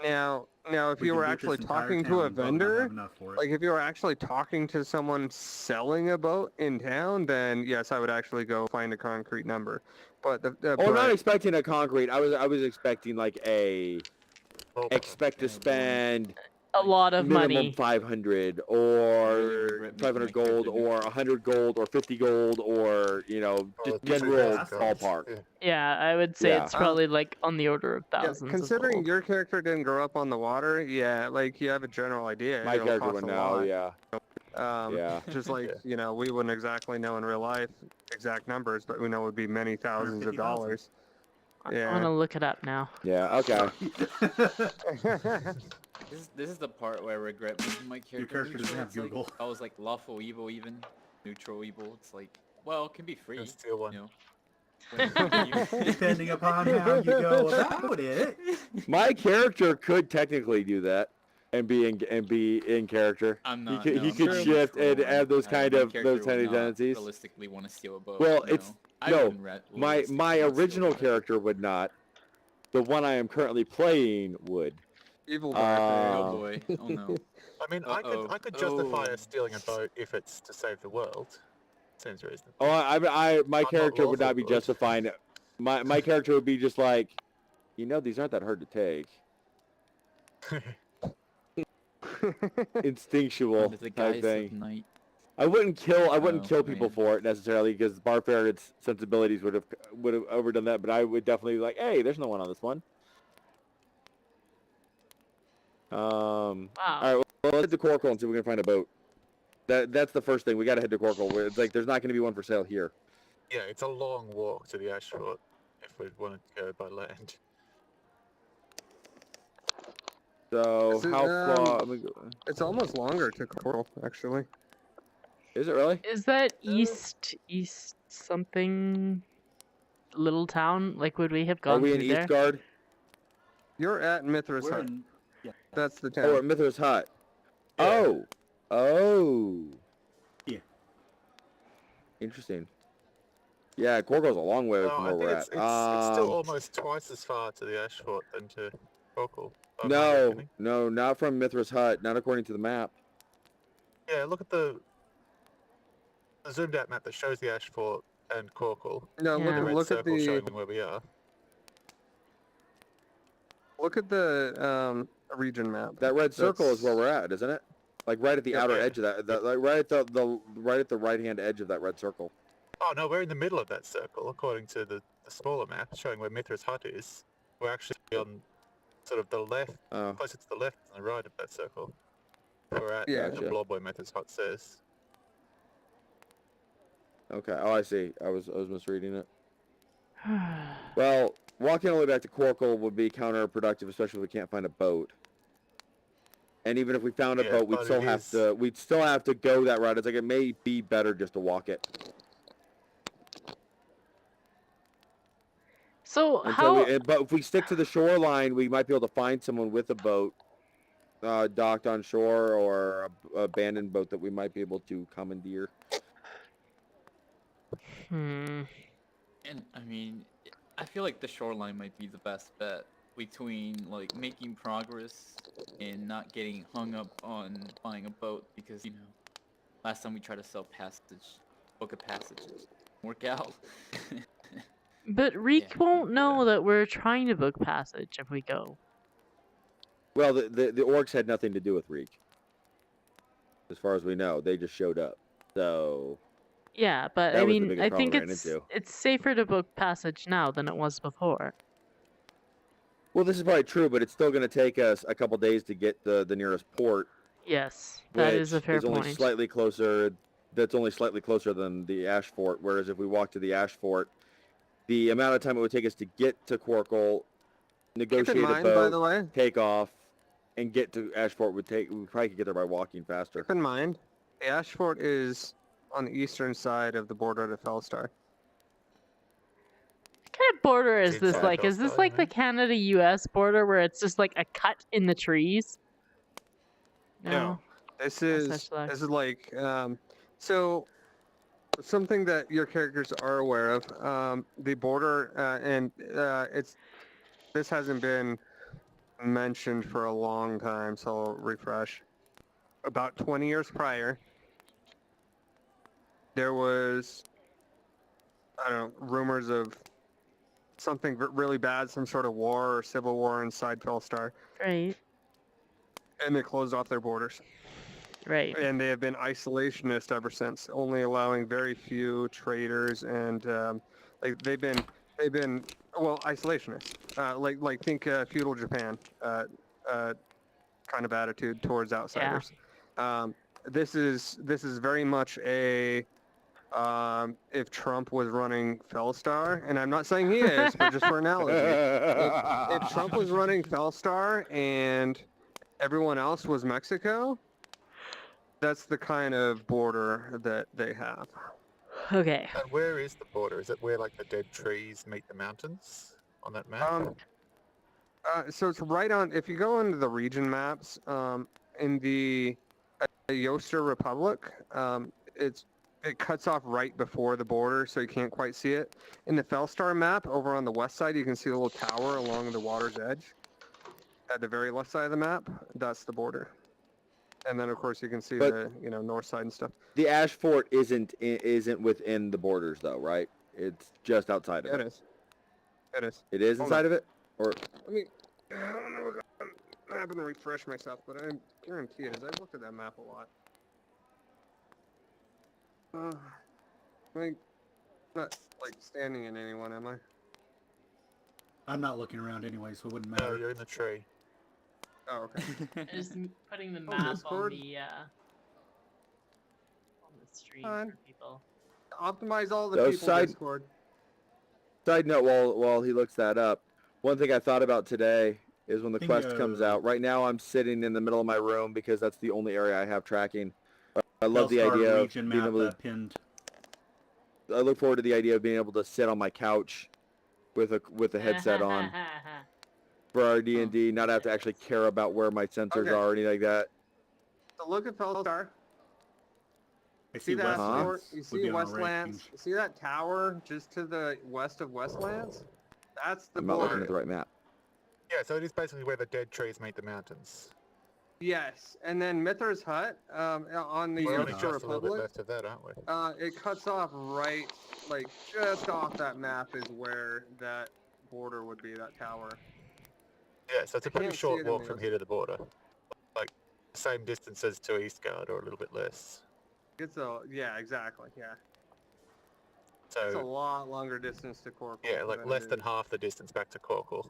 Speaker 1: Now if
Speaker 4: We
Speaker 1: you
Speaker 4: can
Speaker 1: were
Speaker 4: loot
Speaker 1: actually
Speaker 4: this entire
Speaker 1: talking to
Speaker 4: town
Speaker 1: a
Speaker 4: and probably not
Speaker 1: vendor,
Speaker 4: have enough for it.
Speaker 1: like if you were actually talking to someone selling a boat in town, then yes, I would actually go find a concrete number. But
Speaker 3: I'm not expecting a concrete. I was expecting like a
Speaker 5: Well,
Speaker 3: expect to
Speaker 6: Yeah,
Speaker 3: spend
Speaker 2: A lot of
Speaker 3: minimum
Speaker 2: money.
Speaker 3: 500
Speaker 6: Yeah,
Speaker 3: or
Speaker 6: you regret making
Speaker 3: 500
Speaker 6: my character
Speaker 3: gold
Speaker 6: do
Speaker 3: or 100 gold or 50 gold or just
Speaker 4: Yeah,
Speaker 3: general
Speaker 4: that's
Speaker 3: ballpark.
Speaker 5: Yeah.
Speaker 2: Yeah, I would say
Speaker 3: Yeah.
Speaker 2: it's probably like on the order of
Speaker 1: Yeah,
Speaker 2: thousands. of
Speaker 1: considering
Speaker 2: gold.
Speaker 1: your character didn't grow up on the water, yeah, like you have a general idea.
Speaker 3: My
Speaker 1: it'll
Speaker 3: character
Speaker 1: cost
Speaker 3: would
Speaker 1: a
Speaker 3: know,
Speaker 1: lot.
Speaker 3: yeah. Yeah.
Speaker 1: Just like, we wouldn't exactly know in real life exact numbers, but we know it would be many thousands of
Speaker 4: 150,000.
Speaker 1: dollars.
Speaker 2: I want
Speaker 1: Yeah.
Speaker 2: to look it up now.
Speaker 3: Yeah, okay.
Speaker 6: This is the part where I regret making my character.
Speaker 4: character doesn't
Speaker 6: neutral.
Speaker 4: have
Speaker 6: It's like,
Speaker 4: Google.
Speaker 6: I was like lawful evil, even neutral evil. It's like, well, it can be free.
Speaker 5: Just steal one.
Speaker 6: You know. When you-
Speaker 4: Depending upon how you go about it.
Speaker 3: My character could technically do that. and be in character.
Speaker 6: I'm not.
Speaker 3: He
Speaker 6: no,
Speaker 3: he
Speaker 6: I'm
Speaker 3: could
Speaker 6: not
Speaker 3: shift and
Speaker 6: controlling.
Speaker 3: have those
Speaker 6: My
Speaker 3: kind
Speaker 6: character
Speaker 3: of
Speaker 6: would not
Speaker 3: tendencies.
Speaker 6: realistically want to steal a boat.
Speaker 3: Well,
Speaker 6: no.
Speaker 3: it's
Speaker 6: I
Speaker 3: no.
Speaker 6: wouldn't
Speaker 3: My
Speaker 6: realistically wanna steal a
Speaker 3: original
Speaker 6: boat.
Speaker 3: character would not. The one I am currently playing would.
Speaker 1: Evil
Speaker 6: Oh
Speaker 3: Um,
Speaker 6: boy. Oh no.
Speaker 5: I mean,
Speaker 6: Uh-oh.
Speaker 5: I could justify
Speaker 6: Oh.
Speaker 5: us stealing a boat if it's to save the world. Seems reasonable.
Speaker 3: Oh, my
Speaker 5: not
Speaker 3: character would
Speaker 5: lawful
Speaker 3: not be
Speaker 5: good.
Speaker 3: justifying it. My character would be just like, these aren't that hard to take. Instinctual
Speaker 6: Under the
Speaker 3: type
Speaker 6: guise
Speaker 3: thing.
Speaker 6: of night.
Speaker 3: I wouldn't kill
Speaker 6: Oh,
Speaker 3: people
Speaker 6: man.
Speaker 3: for it necessarily because Barfared's sensibilities would have overdone that, but I would definitely be like, hey, there's no one on this one. All right, well, let's head to Corkle and see if we can find a boat. That's the first thing. We gotta head to Corkle. It's like there's not gonna be one for sale here.
Speaker 5: Yeah, it's a long walk to the ash fort if we wanted to go by land.
Speaker 3: So
Speaker 1: Is it,
Speaker 3: how far?
Speaker 1: It's almost longer to Coral, actually.
Speaker 3: Is it really?
Speaker 2: Is that east something little town? Like, would we have
Speaker 3: Are
Speaker 2: gone
Speaker 3: we in
Speaker 2: through there?
Speaker 3: Eastgard?
Speaker 1: You're at Mithras
Speaker 4: We're
Speaker 1: Hut.
Speaker 4: in. Yeah.
Speaker 1: That's the
Speaker 3: Oh,
Speaker 1: town.
Speaker 3: at Mithras Hut.
Speaker 5: Yeah.
Speaker 3: Oh.
Speaker 4: Yeah.
Speaker 3: Interesting. Yeah, Corkle's a long way
Speaker 5: No,
Speaker 3: from
Speaker 5: I
Speaker 3: where
Speaker 5: think
Speaker 3: we're
Speaker 5: it's
Speaker 3: at.
Speaker 5: still almost twice as far to the ash fort than to Corkle. by my
Speaker 3: No,
Speaker 5: reckoning.
Speaker 3: no, not from Mithras Hut. Not according to the map.
Speaker 5: Yeah, look at the zoomed out map that shows the ash fort and Corkle.
Speaker 1: No,
Speaker 2: Yeah.
Speaker 5: The red
Speaker 1: look at
Speaker 5: circle
Speaker 1: the
Speaker 5: showing where we are.
Speaker 1: region map.
Speaker 3: That red circle is where
Speaker 1: That's-
Speaker 3: we're at, isn't it? Like right at the
Speaker 5: Yeah.
Speaker 3: outer edge of that. Like right at the right hand edge of that red circle.
Speaker 5: Oh no, we're in the middle of that circle according to the smaller map showing where Mithras Hut is. We're actually on sort of the left,
Speaker 3: Oh,
Speaker 5: closer to the left than the right of that circle. We're at
Speaker 1: Yeah.
Speaker 5: the
Speaker 3: Gotcha.
Speaker 5: blob where Mithras Hut says.
Speaker 3: okay. Oh, I see. I was misreading it. Well, walking all the way back to Corkle would be counterproductive, especially if we can't find a boat. And even if we found a
Speaker 5: Yeah,
Speaker 3: boat, we'd
Speaker 5: but
Speaker 3: still
Speaker 5: it
Speaker 3: have
Speaker 5: is-
Speaker 3: to go that route. It's like it may be better just to walk it.
Speaker 2: So
Speaker 3: Until
Speaker 2: how?
Speaker 3: but if we stick to the shoreline, we might be able to find someone with a boat docked on shore or a abandoned boat that we might be able to commandeer.
Speaker 2: Hmm.
Speaker 6: And I mean, I feel like the shoreline might be the best bet between like making progress and not getting hung up on buying a boat because last time we tried to sell book a passage, it didn't work out.
Speaker 2: But Reek
Speaker 6: Yeah.
Speaker 2: won't know that we're trying to book passage if we go.
Speaker 3: Well, the orcs had nothing to do with Reek. As far as we know, they just showed up. So
Speaker 2: Yeah, but
Speaker 3: That
Speaker 2: I
Speaker 3: was the
Speaker 2: mean,
Speaker 3: biggest
Speaker 2: I think
Speaker 3: problem we ran
Speaker 2: it's
Speaker 3: into.
Speaker 2: it's safer to book passage now than it was before.
Speaker 3: well, this is probably true, but it's still going to take us a couple days to get the nearest port.
Speaker 2: Yes, that is a
Speaker 3: which
Speaker 2: fair
Speaker 3: is only
Speaker 2: point.
Speaker 3: slightly closer. That's only slightly closer than the Ash Fort. Whereas if we walk to the Ash Fort, the amount of time it would take us to get to Corkle,
Speaker 1: Keep
Speaker 3: negotiate
Speaker 1: in
Speaker 3: a
Speaker 1: mind, by the
Speaker 3: boat,
Speaker 1: way,
Speaker 3: take off, and get to Ash Fort we probably could get there by walking faster.
Speaker 1: keep in mind, the Ash Fort is on the eastern side of the border to Fellstar.
Speaker 2: What kind of border is
Speaker 5: It's
Speaker 2: this
Speaker 5: inside
Speaker 2: like? Is this
Speaker 5: Fellstar,
Speaker 2: like the
Speaker 5: right?
Speaker 2: Canada-US border where it's just like a cut in the trees?
Speaker 1: No. This
Speaker 2: That's
Speaker 1: is
Speaker 2: such luck.
Speaker 1: like so something that your characters are aware of. The border and this hasn't been mentioned for a long time, so I'll refresh. About 20 years prior, there was rumors of something really bad, some sort of war or civil war inside Fellstar,
Speaker 2: Right,
Speaker 1: and they closed off their borders.
Speaker 2: right.
Speaker 1: And they have been isolationist ever since, only allowing very few traders, and they've been isolationist. Like think feudal Japan kind of attitude towards outsiders. This is very much a if Trump was running Fellstar, and I'm not saying he is, but just for analogy, if Trump was running Fellstar and everyone else was Mexico, that's the kind of border that they have.
Speaker 2: Okay.
Speaker 5: And where is the border? Is it where like the dead trees meet the mountains on that map?
Speaker 1: So it's right on. If you go into the region maps, in the Yoster Republic, it cuts off right before the border, so you can't quite see it. In the Fellstar map, over on the west side, you can see a little tower along the water's edge. At the very left side of the map, that's the border. And then, of course, you can see
Speaker 3: But-
Speaker 1: the north side and stuff.
Speaker 3: The Ash Fort isn't within the borders, though, right? It's just outside of
Speaker 1: It
Speaker 3: it.
Speaker 1: is. It is.
Speaker 3: It is
Speaker 1: Hold
Speaker 3: inside of it, or
Speaker 1: Let me. I don't know. I'm having to refresh myself, but I guarantee it is. I've looked at that map a lot. I'm not like standing in anyone, am I?
Speaker 4: I'm not looking around anyway, so it wouldn't
Speaker 5: No,
Speaker 4: matter.
Speaker 5: you're in the tree.
Speaker 1: Oh, okay.
Speaker 2: Just putting the
Speaker 1: Oh,
Speaker 2: map on
Speaker 1: Discord?
Speaker 2: the stream
Speaker 1: Fine.
Speaker 2: for people.
Speaker 1: Optimize all the
Speaker 3: Those
Speaker 1: people
Speaker 3: side-
Speaker 1: Discord.
Speaker 3: side note, while he looks that up, one thing I thought about today is when the quest comes
Speaker 4: Bingo.
Speaker 3: out. Right now, I'm sitting in the middle of my room because that's the only area I have tracking. I love the
Speaker 4: Bellstar
Speaker 3: idea of
Speaker 4: region
Speaker 3: being
Speaker 4: map
Speaker 3: able to.
Speaker 4: pinned.
Speaker 3: I look forward to the idea of being able to sit on my couch with a headset on for our D&D, not have to actually care about where my sensors
Speaker 1: Okay.
Speaker 3: are or anything like that.
Speaker 1: So look at Fellstar.
Speaker 4: I
Speaker 1: See
Speaker 4: see
Speaker 1: that?
Speaker 3: Huh?
Speaker 1: Fort?
Speaker 4: Westlands
Speaker 1: You
Speaker 4: would
Speaker 1: see
Speaker 4: be on our
Speaker 1: Westlands?
Speaker 4: range.
Speaker 1: You see that tower just to the west of Westlands? That's the
Speaker 3: I'm not looking
Speaker 1: border.
Speaker 3: at the right map.
Speaker 5: Yeah, so it is basically where the dead trees meet the mountains.
Speaker 1: Yes, and then Mithr's Hut on the
Speaker 5: We're only
Speaker 1: Yoster
Speaker 5: just a little bit
Speaker 1: Republic.
Speaker 5: left of that, aren't we?
Speaker 1: It cuts off right, like just off that map is where that border would be, that tower.
Speaker 5: Yeah, so it's a pretty
Speaker 1: can't see
Speaker 5: short
Speaker 1: it in
Speaker 5: walk
Speaker 1: the
Speaker 5: from
Speaker 1: other-
Speaker 5: here to the border. Like, same distance as to Eastgard, or a little bit less.
Speaker 1: Yeah, exactly, yeah. It's a
Speaker 5: So,
Speaker 1: lot longer distance to Cork.
Speaker 5: yeah, like less than half the distance back to Corkle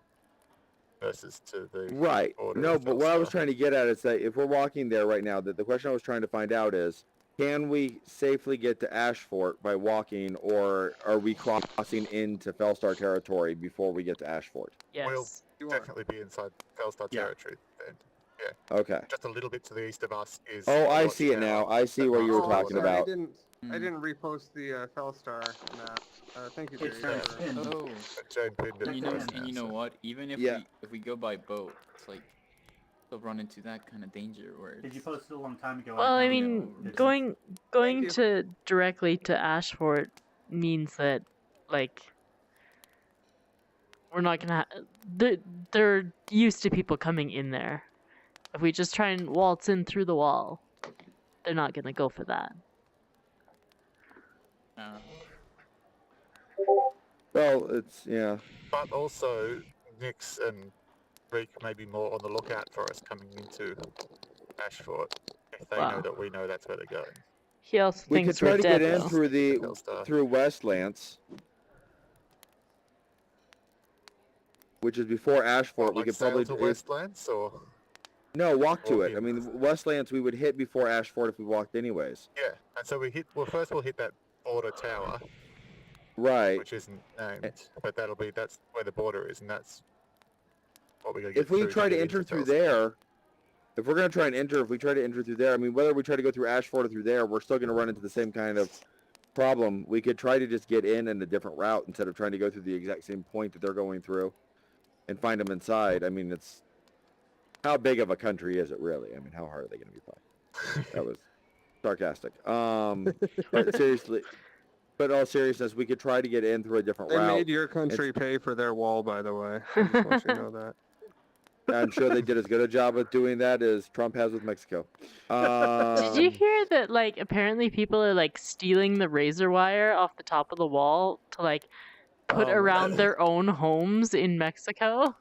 Speaker 5: versus to the
Speaker 3: Right.
Speaker 5: border
Speaker 3: No,
Speaker 5: of
Speaker 3: but what I was
Speaker 5: Fellstar.
Speaker 3: trying to get at is that if we're walking there right now, the question I was trying to find out is, can we safely get to Ashfort by walking, or are we crossing into Fellstar territory before we get to Ashfort?
Speaker 2: Yes.
Speaker 1: You are.
Speaker 5: Definitely be inside Fellstar
Speaker 4: Yeah.
Speaker 5: territory then.
Speaker 3: Okay.
Speaker 5: Just a little bit to the east of us is.
Speaker 3: Oh,
Speaker 5: the
Speaker 3: I see it
Speaker 5: watchtower
Speaker 3: now. I see
Speaker 5: that
Speaker 3: where you were
Speaker 5: marks the
Speaker 3: talking
Speaker 5: border.
Speaker 1: I
Speaker 3: about.
Speaker 1: didn't
Speaker 6: Hmm.
Speaker 1: repost the Fellstar map. Thank you,
Speaker 4: It's
Speaker 1: Jerry.
Speaker 4: it's
Speaker 1: for-
Speaker 4: pinned.
Speaker 6: Oh,
Speaker 5: Jane pinned it
Speaker 6: and you
Speaker 5: for
Speaker 6: know,
Speaker 5: us
Speaker 6: and
Speaker 5: now,
Speaker 6: you know
Speaker 5: so-
Speaker 6: what? Even if
Speaker 3: Yeah.
Speaker 6: we go by boat, it's like we'll run into that kind of danger where
Speaker 4: Did you
Speaker 6: it's,
Speaker 4: post it a long time ago?
Speaker 2: Well, I
Speaker 4: found it.
Speaker 2: mean,
Speaker 4: Did you?
Speaker 2: going
Speaker 1: you.
Speaker 2: to directly to Ashfort means that like we're not gonna. There used to people coming in there. If we just try and waltz in through the wall, they're not gonna go for that.
Speaker 6: uh,
Speaker 3: Well, it's yeah.
Speaker 5: But also, Nyx and Reek may be more on the lookout for us coming into Ashfort if they know
Speaker 2: Wow.
Speaker 5: that we know that's where they're going.
Speaker 2: He also
Speaker 3: We could
Speaker 2: thinks
Speaker 3: try
Speaker 2: we're
Speaker 3: to
Speaker 2: dead.
Speaker 3: get in
Speaker 2: though.
Speaker 3: through
Speaker 5: Fellstar.
Speaker 3: through Westlands, which is before Ashfort.
Speaker 5: What,
Speaker 3: We
Speaker 5: like
Speaker 3: could
Speaker 5: sail
Speaker 3: probably
Speaker 5: to Westlands, or
Speaker 3: no walk to
Speaker 5: Walk
Speaker 3: it. I
Speaker 5: in.
Speaker 3: mean, Westlands we would hit before Ashfort if we walked anyways.
Speaker 5: yeah. And so we hit. Well, first we'll hit that border tower,
Speaker 3: Right.
Speaker 5: which isn't named, but that's where the border is, and that's what we gotta get
Speaker 3: If we
Speaker 5: through
Speaker 3: try to
Speaker 5: get
Speaker 3: enter
Speaker 5: into
Speaker 3: through
Speaker 5: Fellstar.
Speaker 3: there, if we're gonna try and enter, if we try to enter through there, I mean, whether we try to go through Ashfort or through there, we're still gonna run into the same kind of problem. We could try to just get in a different route instead of trying to go through the exact same point that they're going through, and find them inside. I mean, it's how big of a country is it really? I mean, how hard are they gonna be fighting? That was sarcastic. But seriously, but all seriousness, we could try to get in through a different
Speaker 1: They
Speaker 3: route.
Speaker 1: made your country pay for their wall, by the way. I just want you to know that.
Speaker 3: I'm sure they did as good a job of doing that as Trump has with Mexico.
Speaker 2: Did you hear that? Like, apparently people are like stealing the razor wire off the top of the wall to like put
Speaker 1: Oh,
Speaker 2: around
Speaker 1: man.
Speaker 2: their own homes in Mexico.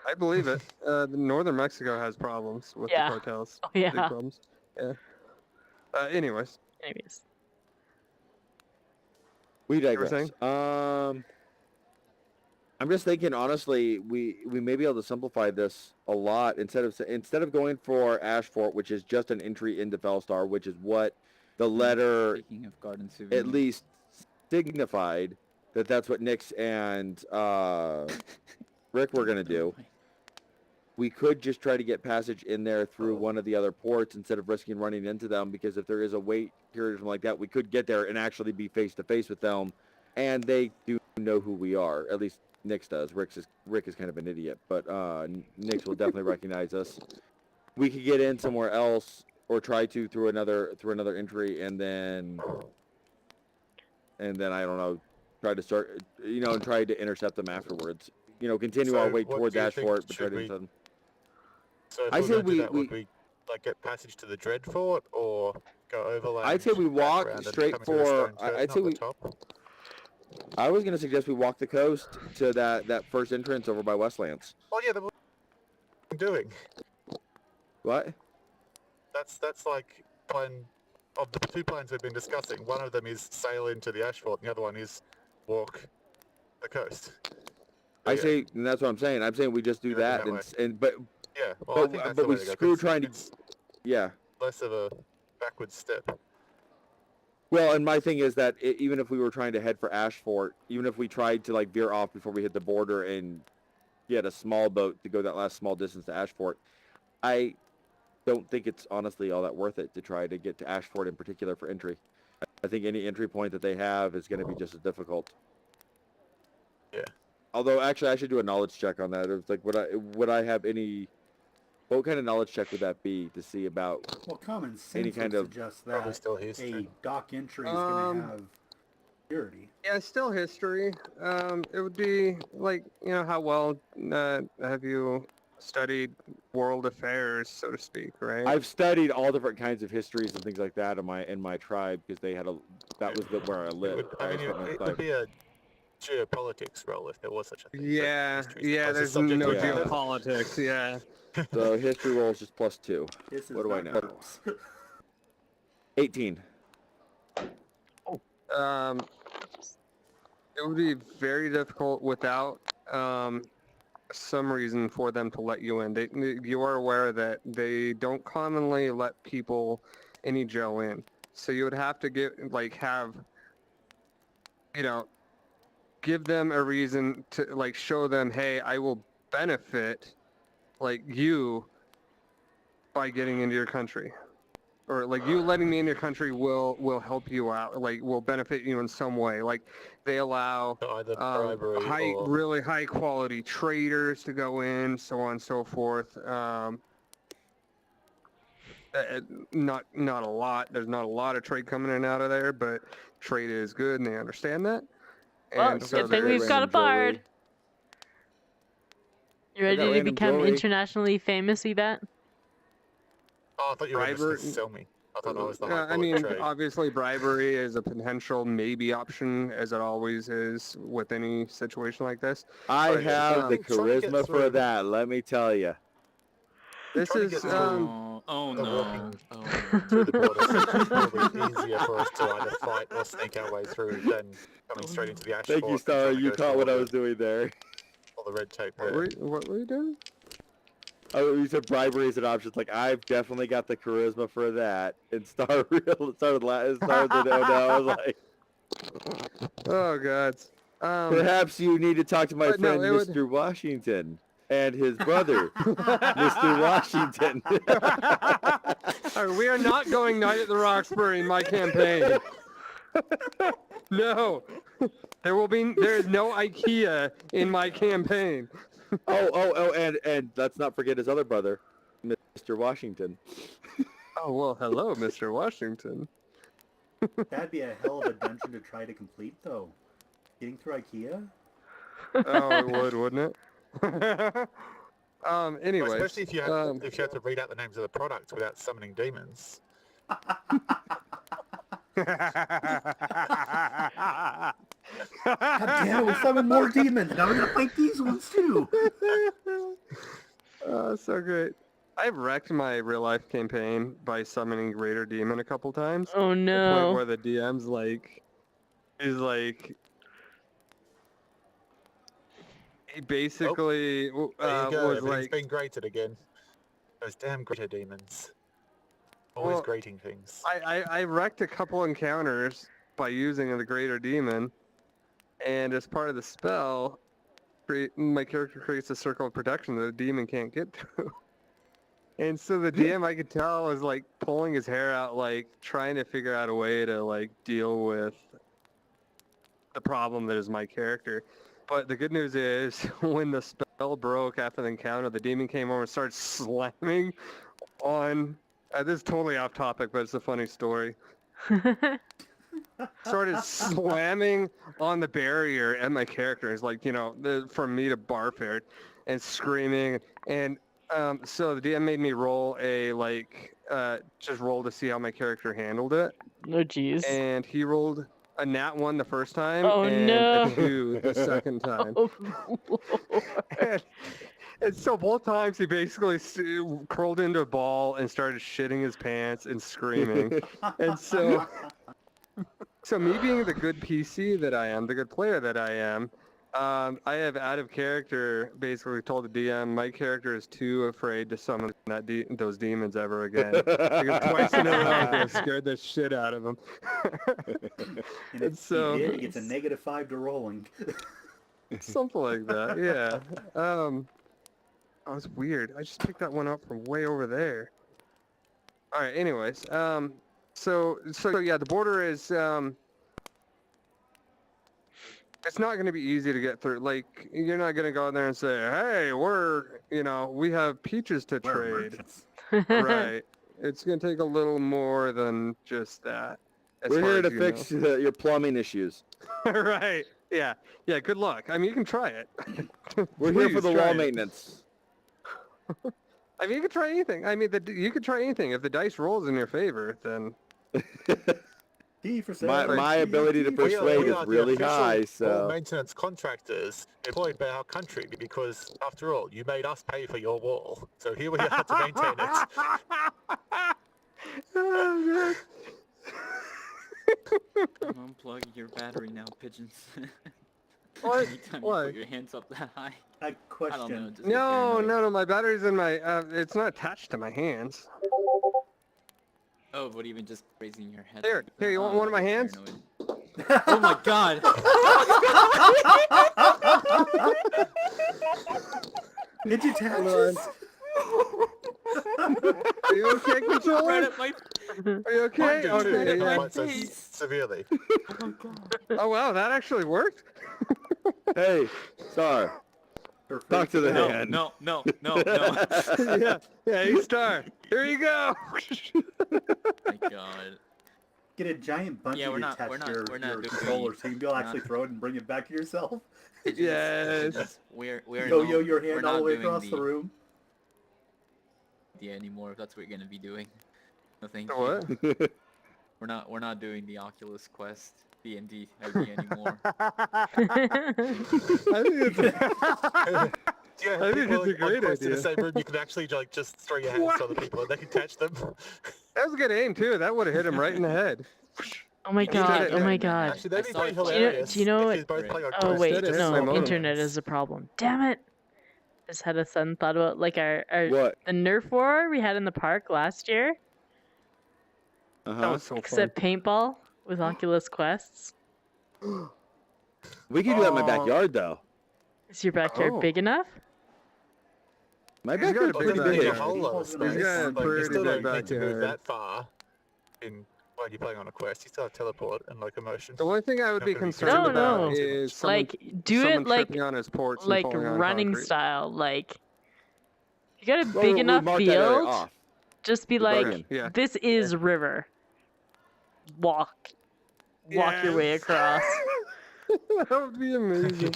Speaker 1: I believe it. Northern Mexico has problems with
Speaker 2: Yeah.
Speaker 1: the cartels.
Speaker 2: Oh
Speaker 1: Big
Speaker 2: yeah.
Speaker 1: problems. Yeah. Anyways,
Speaker 2: Anyways,
Speaker 3: We
Speaker 1: were
Speaker 3: digress.
Speaker 1: saying?
Speaker 3: I'm just thinking, honestly, we may be able to simplify this a lot instead of going for Ashfort, which is just an entry into Fellstar, which is what the letter
Speaker 6: speaking of garden
Speaker 3: at
Speaker 6: souvenirs,
Speaker 3: least signified that's what Nyx and Rick were gonna do. We could just try to get passage in there through one of the other ports instead of risking running into them, because if there is a wait period or something like that, we could get there and actually be face to face with them, and they do know who we are. At least Nix does. Rick is kind of an idiot, but Nix will definitely recognize us. We could get in somewhere else or try to through another entry, and then I don't know, try to start, and try to intercept them afterwards. Continue our
Speaker 5: So
Speaker 3: way
Speaker 5: what
Speaker 3: towards
Speaker 5: do you think
Speaker 3: Ashfort, but try
Speaker 5: should
Speaker 3: to
Speaker 5: we-
Speaker 3: intercept them.
Speaker 5: So if
Speaker 3: I
Speaker 5: we're
Speaker 3: say
Speaker 5: going to do
Speaker 3: we-
Speaker 5: that, would we like get passage to the Dread Fort or go overland?
Speaker 3: I'd say we
Speaker 5: back
Speaker 3: walk
Speaker 5: around and
Speaker 3: straight
Speaker 5: come into the
Speaker 3: for.
Speaker 5: stone curtain
Speaker 3: I'd say
Speaker 5: on the
Speaker 3: we.
Speaker 5: top?
Speaker 3: I was gonna suggest we walk the coast to that first entrance over by Westlands.
Speaker 5: Oh yeah, that's what I'm doing.
Speaker 3: What?
Speaker 5: That's like plan of the two plans we've been discussing. One of them is sail into the Ashfort, and the other one is walk the coast.
Speaker 3: I
Speaker 5: Yeah.
Speaker 3: say, and that's what I'm saying. I'm saying we just do
Speaker 5: Do it
Speaker 3: that,
Speaker 5: that
Speaker 3: and but
Speaker 5: Yeah, well, I think that's the way
Speaker 3: we
Speaker 5: to go,
Speaker 3: screw
Speaker 5: 'cause
Speaker 3: trying to.
Speaker 5: it's
Speaker 3: Yeah.
Speaker 5: less of a backward step.
Speaker 3: Well, and my thing is that even if we were trying to head for Ashfort, even if we tried to like veer off before we hit the border and get a small boat to go that last small distance to Ashfort, I don't think it's honestly all that worth it to try to get to Ashfort in particular for entry. I think any entry point that they have is going to be just as difficult.
Speaker 5: Yeah.
Speaker 3: Although, actually, I should do a knowledge check on that. It's like, would I have any? What kind of knowledge check would that be to see about?
Speaker 4: Well, common sense
Speaker 3: Any
Speaker 4: would
Speaker 3: kind of-
Speaker 4: suggest
Speaker 5: Probably
Speaker 4: that
Speaker 5: still history.
Speaker 4: a dock entry is going to have security.
Speaker 1: Yeah, still history. It would be like, how well have you studied world affairs, so to speak, right?
Speaker 3: I've studied all different kinds of histories and things like that in my tribe because they had that was where I
Speaker 5: It
Speaker 3: lived.
Speaker 5: would, I mean,
Speaker 3: spent my
Speaker 5: it
Speaker 3: life.
Speaker 5: would be a geopolitics role if there was such a thing. but
Speaker 1: Yeah,
Speaker 5: history's the
Speaker 1: yeah,
Speaker 5: closest
Speaker 1: there's
Speaker 5: subject
Speaker 1: no
Speaker 5: we have.
Speaker 1: geopolitics, yeah.
Speaker 3: So history roll is just +2.
Speaker 4: This is
Speaker 3: What do I
Speaker 4: not
Speaker 3: know?
Speaker 4: close.
Speaker 3: 18.
Speaker 1: It would be very difficult without some reason for them to let you in. You are aware that they don't commonly let people, any Joe in. So you would have to give them a reason to show them, hey, I will benefit you by getting into your country. Or you letting me in your country will help you out, will benefit you in some way. They allow
Speaker 5: So either bribery or
Speaker 1: really high quality traders to go in, so on and so forth. Not a lot. There's not a lot of trade coming in and out of there, but trade is good, and they understand that.
Speaker 2: Well,
Speaker 1: And
Speaker 2: good
Speaker 1: so
Speaker 2: thing
Speaker 1: there
Speaker 2: we've
Speaker 1: is-
Speaker 2: got a bard. You
Speaker 3: I got
Speaker 2: ready to
Speaker 3: random
Speaker 2: become
Speaker 3: jewelry.
Speaker 2: internationally famous, Yvette?
Speaker 5: Oh, I thought you were just
Speaker 1: Bribery-
Speaker 5: going to sell me. I thought I was the
Speaker 1: Yeah,
Speaker 5: high
Speaker 1: I
Speaker 5: quality
Speaker 1: mean,
Speaker 5: trade.
Speaker 1: obviously, bribery is a potential maybe option, as it always is with any situation like this.
Speaker 3: I
Speaker 1: But,
Speaker 3: have the
Speaker 5: trying to get
Speaker 3: charisma for
Speaker 5: through-
Speaker 3: that, let me tell you.
Speaker 1: This
Speaker 5: Trying to
Speaker 1: is
Speaker 5: get through
Speaker 6: Oh
Speaker 5: the
Speaker 6: no.
Speaker 5: walking
Speaker 6: Oh
Speaker 5: through the border, so it's probably easier for us to either fight or sneak our way through than coming straight into the Ashfort.
Speaker 3: Thank you,
Speaker 5: and
Speaker 3: Star.
Speaker 5: trying to
Speaker 3: You
Speaker 5: go
Speaker 3: caught
Speaker 5: through
Speaker 3: what
Speaker 5: all
Speaker 3: I
Speaker 5: the-
Speaker 3: was doing there.
Speaker 5: All the red tape
Speaker 1: what
Speaker 5: there.
Speaker 1: what were you doing?
Speaker 3: Oh, you said bribery is an option. It's like, I've definitely got the charisma for that. And Star started laughing. Star said, oh no. I was like,
Speaker 1: Oh God.
Speaker 3: perhaps you need to talk to my
Speaker 1: but no,
Speaker 3: friend,
Speaker 1: it would-
Speaker 3: Mr. Washington, and his brother, Mr. Washington.
Speaker 1: All right, we are not going Night at the Roxbury in my campaign. No, there is no IKEA in my campaign.
Speaker 3: And let's not forget his other brother, Mr. Washington.
Speaker 1: Oh well, hello, Mr. Washington.
Speaker 4: That'd be a hell of a dungeon to try to complete, though. Getting through IKEA?
Speaker 1: Oh, it would, wouldn't it? Anyways,
Speaker 5: Well, especially if you had to read out the names of the products without summoning demons.
Speaker 4: God damn it, we summoned more demons. Now we're gonna fight these ones too.
Speaker 1: Oh, so great. I've wrecked my real life campaign by summoning Greater Demon a couple times.
Speaker 2: Oh
Speaker 1: To the point
Speaker 2: no.
Speaker 1: where the DM's he basically
Speaker 5: There you go,
Speaker 1: was
Speaker 5: everything's been grated again. Those damn greater demons. Always
Speaker 1: Well,
Speaker 5: grating things.
Speaker 1: I wrecked a couple encounters by using the Greater Demon, and as part of the spell, my character creates a circle of protection that the demon can't get through. And so the DM, I could tell, was pulling his hair out, trying to figure out a way to deal with the problem that is my character. But the good news is, when the spell broke after the encounter, the demon came over and started slamming on. This is totally off topic, but it's a funny story. Started slamming on the barrier at my character. It's like, from me to Barfair, and screaming. And so the DM made me roll just roll to see how my character handled it.
Speaker 2: Oh jeez.
Speaker 1: And he rolled a nat 1 the first time
Speaker 2: Oh,
Speaker 1: and
Speaker 2: no.
Speaker 1: a 2 the second time.
Speaker 2: Oh, Lord.
Speaker 1: And so both times he basically curled into a ball and started shitting his pants and screaming. And so me being the good PC that I am, the good player that I am, I have out of character basically told the DM my character is too afraid to summon those demons ever again. Because twice in a row they scared the shit out of him.
Speaker 4: And if
Speaker 1: so-
Speaker 4: he did, he gets a -5 to rolling.
Speaker 1: Something like that, yeah. That was weird. I just picked that one up from way over there. All right. Anyways, so yeah, the border is it's not going to be easy to get through. Like, you're not going to go in there and say, "Hey, we have peaches to
Speaker 4: We're
Speaker 1: trade."
Speaker 4: merchants.
Speaker 1: Right. It's going to take a little more than just that. as
Speaker 3: We're
Speaker 1: far
Speaker 3: here to
Speaker 1: as you
Speaker 3: fix your plumbing issues.
Speaker 1: know. Right. Yeah. Yeah. Good luck. I mean, you can try it.
Speaker 3: We're here for
Speaker 1: Please
Speaker 3: the
Speaker 1: try
Speaker 3: wall
Speaker 1: it.
Speaker 3: maintenance.
Speaker 1: I mean, you could try anything. I mean, you could try anything. If the dice rolls in your favor, then
Speaker 4: T for sale.
Speaker 3: My ability to
Speaker 4: T for sale.
Speaker 3: persuade
Speaker 5: We
Speaker 3: is
Speaker 5: are the
Speaker 3: really
Speaker 5: official
Speaker 3: high,
Speaker 5: wall
Speaker 3: so
Speaker 5: maintenance contractors employed by our country because, after all, you made us pay for your wall. So here we are to maintain it.
Speaker 1: Oh,
Speaker 6: Unplug your battery now, pigeons.
Speaker 1: What?
Speaker 6: Anytime
Speaker 1: Why?
Speaker 6: you put your hands up that high.
Speaker 4: A
Speaker 6: I don't know.
Speaker 4: question.
Speaker 6: Just
Speaker 1: no,
Speaker 6: paranoid.
Speaker 1: no, my battery's in my. It's not attached to my hands.
Speaker 6: Oh, but even just raising your head.
Speaker 1: Here, you want one of my hands?
Speaker 6: Paranoid. Oh my god!
Speaker 4: Did you touch
Speaker 1: Are you okay,
Speaker 6: Right
Speaker 1: controller?
Speaker 6: at my
Speaker 1: Are you okay?
Speaker 5: Mine do too,
Speaker 1: Okay,
Speaker 5: but
Speaker 1: yeah.
Speaker 5: not so
Speaker 6: face.
Speaker 5: severely.
Speaker 6: Oh god.
Speaker 1: Oh wow, that actually worked.
Speaker 3: hey, Star, talk to the
Speaker 6: No,
Speaker 3: hand.
Speaker 6: no.
Speaker 1: Yeah, hey Star, here you go.
Speaker 6: My god.
Speaker 4: Get a giant bungee
Speaker 6: Yeah, we're
Speaker 4: to
Speaker 6: not-
Speaker 4: attach
Speaker 6: we're not-
Speaker 4: your,
Speaker 6: we're not
Speaker 4: your
Speaker 6: doing
Speaker 4: controller so you can be able to
Speaker 6: we're
Speaker 4: actually
Speaker 6: not-
Speaker 4: throw it and bring it back to yourself.
Speaker 1: Yes.
Speaker 6: We're
Speaker 4: Yo, your
Speaker 6: we're
Speaker 4: hand all
Speaker 6: not
Speaker 4: the way
Speaker 6: doing
Speaker 4: across the room.
Speaker 6: idea anymore if that's what you're gonna be doing. No thank
Speaker 1: The
Speaker 6: you.
Speaker 1: what?
Speaker 6: We're not doing the Oculus Quest D&D idea anymore.
Speaker 1: I think it's.
Speaker 5: Yeah,
Speaker 1: I think
Speaker 5: people
Speaker 1: it's a great
Speaker 5: on Quest in
Speaker 1: idea.
Speaker 5: the same room, you can actually just throw your hands to other people and they can catch them.
Speaker 1: That was a good aim too. That would have hit him right in the head.
Speaker 2: Oh my
Speaker 6: You did
Speaker 2: god,
Speaker 1: it,
Speaker 2: oh my
Speaker 1: yeah.
Speaker 2: god.
Speaker 5: Actually, that'd
Speaker 6: I
Speaker 5: be
Speaker 6: saw
Speaker 5: pretty
Speaker 6: it playing.
Speaker 5: hilarious.
Speaker 2: Do you know
Speaker 5: if
Speaker 2: what-
Speaker 5: you're both playing on
Speaker 2: Oh
Speaker 5: Quest,
Speaker 2: wait,
Speaker 1: Instead, it hits my
Speaker 2: no,
Speaker 1: motor.
Speaker 2: internet is a problem. Damn it! Just had a sudden thought about like our
Speaker 3: What?
Speaker 2: the Nerf war we had in the park last year,
Speaker 1: That
Speaker 3: Uh-huh.
Speaker 1: was so fun.
Speaker 2: except paintball with Oculus Quests.
Speaker 3: We can do that in my
Speaker 1: Oh.
Speaker 3: backyard, though.
Speaker 2: Is your backyard
Speaker 1: Oh.
Speaker 2: big enough?
Speaker 3: My
Speaker 1: He's got a
Speaker 3: backyard's
Speaker 5: Well,
Speaker 1: big
Speaker 3: pretty
Speaker 5: you can dig a
Speaker 3: big.
Speaker 1: backyard.
Speaker 5: hole on a
Speaker 4: He's
Speaker 5: space.
Speaker 4: got a
Speaker 5: Like,
Speaker 1: pretty
Speaker 5: you still
Speaker 1: big
Speaker 5: don't need to move
Speaker 1: backyard.
Speaker 5: that far while you're playing on a quest. You still have teleport and locomotion.
Speaker 1: The only thing I would be
Speaker 5: Not gonna be
Speaker 1: concerned
Speaker 2: No,
Speaker 1: about
Speaker 2: no.
Speaker 1: is someone,
Speaker 2: Like do
Speaker 1: someone
Speaker 2: it like
Speaker 1: tripping on his porch and
Speaker 2: like
Speaker 1: falling on
Speaker 2: running
Speaker 1: concrete.
Speaker 2: style. Like you got a
Speaker 3: Well,
Speaker 2: big
Speaker 3: we
Speaker 2: enough
Speaker 3: marked that area
Speaker 2: field.
Speaker 3: off.
Speaker 2: Just be
Speaker 3: The
Speaker 2: like,
Speaker 3: bargain.
Speaker 1: Yeah.
Speaker 2: this is river. Walk your way
Speaker 1: Yes.
Speaker 2: across.
Speaker 1: That would be amazing.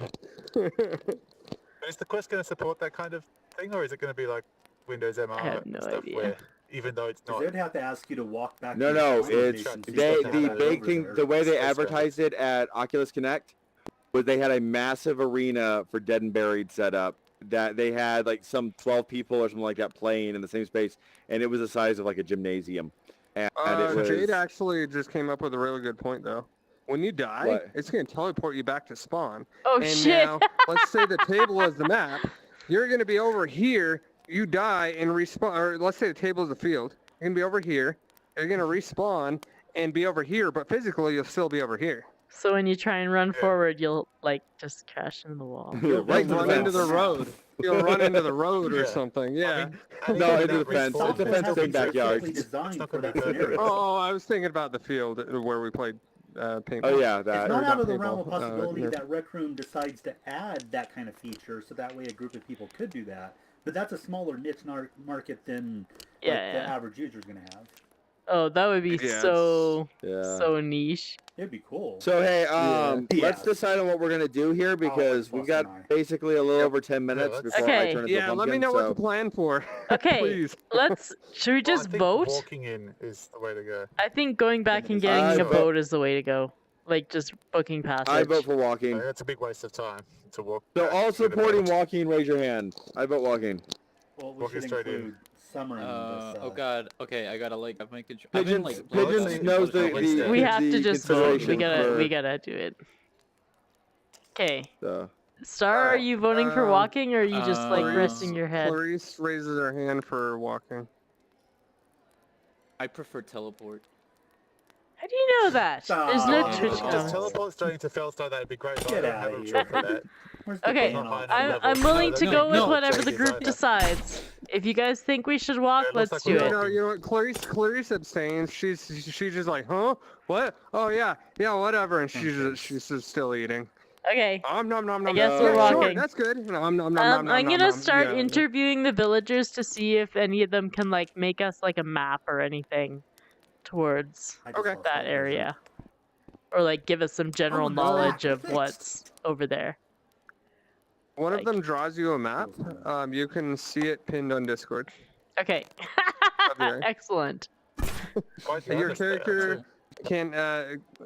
Speaker 5: Is the quest going to support that kind of thing, or is it going to be like Windows MR
Speaker 2: have
Speaker 5: and
Speaker 2: no
Speaker 5: stuff
Speaker 2: idea.
Speaker 5: where, even though it's not...
Speaker 4: They'd have to ask you to walk back.
Speaker 3: No,
Speaker 4: to your
Speaker 3: no,
Speaker 4: control
Speaker 3: it's
Speaker 4: station so you
Speaker 3: they.
Speaker 4: don't have
Speaker 3: The
Speaker 4: it
Speaker 3: big
Speaker 4: over
Speaker 3: thing,
Speaker 4: there.
Speaker 3: the way they
Speaker 5: That's right.
Speaker 3: advertised it at Oculus Connect was they had a massive arena for Dead and Buried set up. That they had like some 12 people or something like that playing in the same space, and it was the size of like a gymnasium. And it was
Speaker 1: Jade actually just came up with a really good point though. When you die,
Speaker 3: What?
Speaker 1: it's going to teleport you back to spawn.
Speaker 2: Oh
Speaker 1: And
Speaker 2: shit!
Speaker 1: now, let's say the table is the map. You're going to be over here. You die and respawn. Or let's say the table is the field. You're going to be over here. You're going to respawn and be over here, but physically you'll still be over here.
Speaker 2: So when you try and run
Speaker 5: Yeah.
Speaker 2: forward, you'll like just crash into the wall.
Speaker 3: right
Speaker 1: Like
Speaker 3: to the
Speaker 1: run into
Speaker 3: fence.
Speaker 1: the road. You'll run into the road or
Speaker 5: Yeah.
Speaker 1: something. Yeah.
Speaker 3: No,
Speaker 5: even
Speaker 3: into the
Speaker 5: that
Speaker 3: fence.
Speaker 5: respawn
Speaker 3: It's a
Speaker 5: will
Speaker 3: fenced
Speaker 5: still
Speaker 3: in
Speaker 5: be tricky.
Speaker 3: backyard.
Speaker 4: Specifically designed
Speaker 5: not
Speaker 4: for
Speaker 5: gonna
Speaker 4: that
Speaker 5: be perfect.
Speaker 4: scenario.
Speaker 1: Oh, I was thinking about the field where we played paintball.
Speaker 3: Oh yeah,
Speaker 4: It's
Speaker 3: that.
Speaker 4: not
Speaker 1: or
Speaker 4: out
Speaker 1: not
Speaker 4: of the realm
Speaker 1: paintball,
Speaker 4: of possibility
Speaker 1: Nerf.
Speaker 4: that Rec Room decides to add that kind of feature, so that way a group of people could do that. But that's a smaller niche market than
Speaker 2: Yeah,
Speaker 4: like the
Speaker 2: yeah.
Speaker 4: average user's gonna have.
Speaker 2: Oh, that would be
Speaker 1: Yeah,
Speaker 2: so
Speaker 3: Yeah.
Speaker 2: so niche.
Speaker 4: It'd be cool.
Speaker 3: So hey,
Speaker 1: Yeah.
Speaker 3: let's
Speaker 4: Yes.
Speaker 3: decide on what we're gonna do here because we've
Speaker 4: Buster
Speaker 3: got
Speaker 4: and I.
Speaker 3: basically a little
Speaker 1: Yep.
Speaker 3: over 10 minutes
Speaker 5: let's-
Speaker 3: before I
Speaker 2: Okay.
Speaker 3: turn into a
Speaker 1: Yeah,
Speaker 3: pumpkin.
Speaker 1: let me know
Speaker 3: so
Speaker 1: what to plan for.
Speaker 2: Okay,
Speaker 1: Please.
Speaker 2: should we
Speaker 5: Well, I
Speaker 2: just
Speaker 5: think
Speaker 2: vote?
Speaker 5: walking in is the way to go.
Speaker 2: I think going back and
Speaker 4: I
Speaker 2: getting a
Speaker 3: vote-
Speaker 2: boat is the way to go. Like just booking passage.
Speaker 3: I vote for
Speaker 5: I
Speaker 3: walking.
Speaker 5: mean, that's a big waste of time to walk.
Speaker 3: So
Speaker 5: back
Speaker 3: all
Speaker 5: to get a
Speaker 3: supporting
Speaker 5: boat.
Speaker 3: walking, raise your hand. I vote walking.
Speaker 4: Well, we
Speaker 5: Walking
Speaker 4: should
Speaker 5: straight in.
Speaker 4: include Summer in this.
Speaker 6: Oh god. Okay, I gotta like have my control. I've been,
Speaker 3: Pigeons,
Speaker 6: like, playing
Speaker 5: Pigeons
Speaker 6: with
Speaker 3: knows
Speaker 6: about
Speaker 3: the,
Speaker 6: it,
Speaker 3: the,
Speaker 6: like,
Speaker 2: we
Speaker 3: the
Speaker 2: have to just vote. We
Speaker 3: consideration
Speaker 2: gotta do it. Okay.
Speaker 3: for,
Speaker 2: Star, are you voting for
Speaker 1: Um,
Speaker 2: walking, or are you just like
Speaker 6: uh,
Speaker 2: resting your head?
Speaker 1: Clarice raises her hand for walking.
Speaker 6: I prefer teleport.
Speaker 2: How do you know that? There's no
Speaker 4: Stop.
Speaker 2: Twitch
Speaker 5: If
Speaker 4: Oh.
Speaker 5: just
Speaker 2: comments.
Speaker 5: teleport straight to Felstar, that'd be great. But
Speaker 4: Get
Speaker 5: I don't
Speaker 4: outta
Speaker 5: have a
Speaker 4: here.
Speaker 5: control for that.
Speaker 4: Where's the
Speaker 2: Okay,
Speaker 4: pan off?
Speaker 5: Fine,
Speaker 2: I'm,
Speaker 5: level.
Speaker 2: I'm willing to
Speaker 5: No,
Speaker 2: go with
Speaker 6: no,
Speaker 2: whatever the
Speaker 5: changes
Speaker 2: group
Speaker 5: either.
Speaker 2: decides. If you guys think we should walk,
Speaker 5: It looks
Speaker 2: let's
Speaker 5: like
Speaker 2: do
Speaker 5: we're
Speaker 2: it.
Speaker 5: walking.
Speaker 1: You know what? Clarice abstains. She's just like, huh? What? Oh yeah, whatever. And she's just still eating.
Speaker 2: Okay.
Speaker 1: Nom nom nom nom.
Speaker 2: guess
Speaker 3: we're
Speaker 1: yeah, sure,
Speaker 2: walking.
Speaker 1: that's good. Nom nom nom nom.
Speaker 2: I'm
Speaker 1: nom,
Speaker 2: gonna
Speaker 1: nom.
Speaker 2: start
Speaker 1: Yeah.
Speaker 2: interviewing the villagers to see if any of them can like make us like a map or anything towards
Speaker 4: I just
Speaker 1: Okay.
Speaker 4: lost
Speaker 2: that
Speaker 4: all vision.
Speaker 2: area, or like give us some general
Speaker 4: Oh, no,
Speaker 2: knowledge
Speaker 4: it's
Speaker 2: of
Speaker 4: fixed.
Speaker 2: what's over there.
Speaker 1: One of
Speaker 2: Like-
Speaker 1: them draws you a map. You can see it pinned on Discord.
Speaker 2: Okay.
Speaker 1: Okay.
Speaker 2: Excellent.
Speaker 5: Quite the
Speaker 1: Your
Speaker 5: opposite,
Speaker 1: character can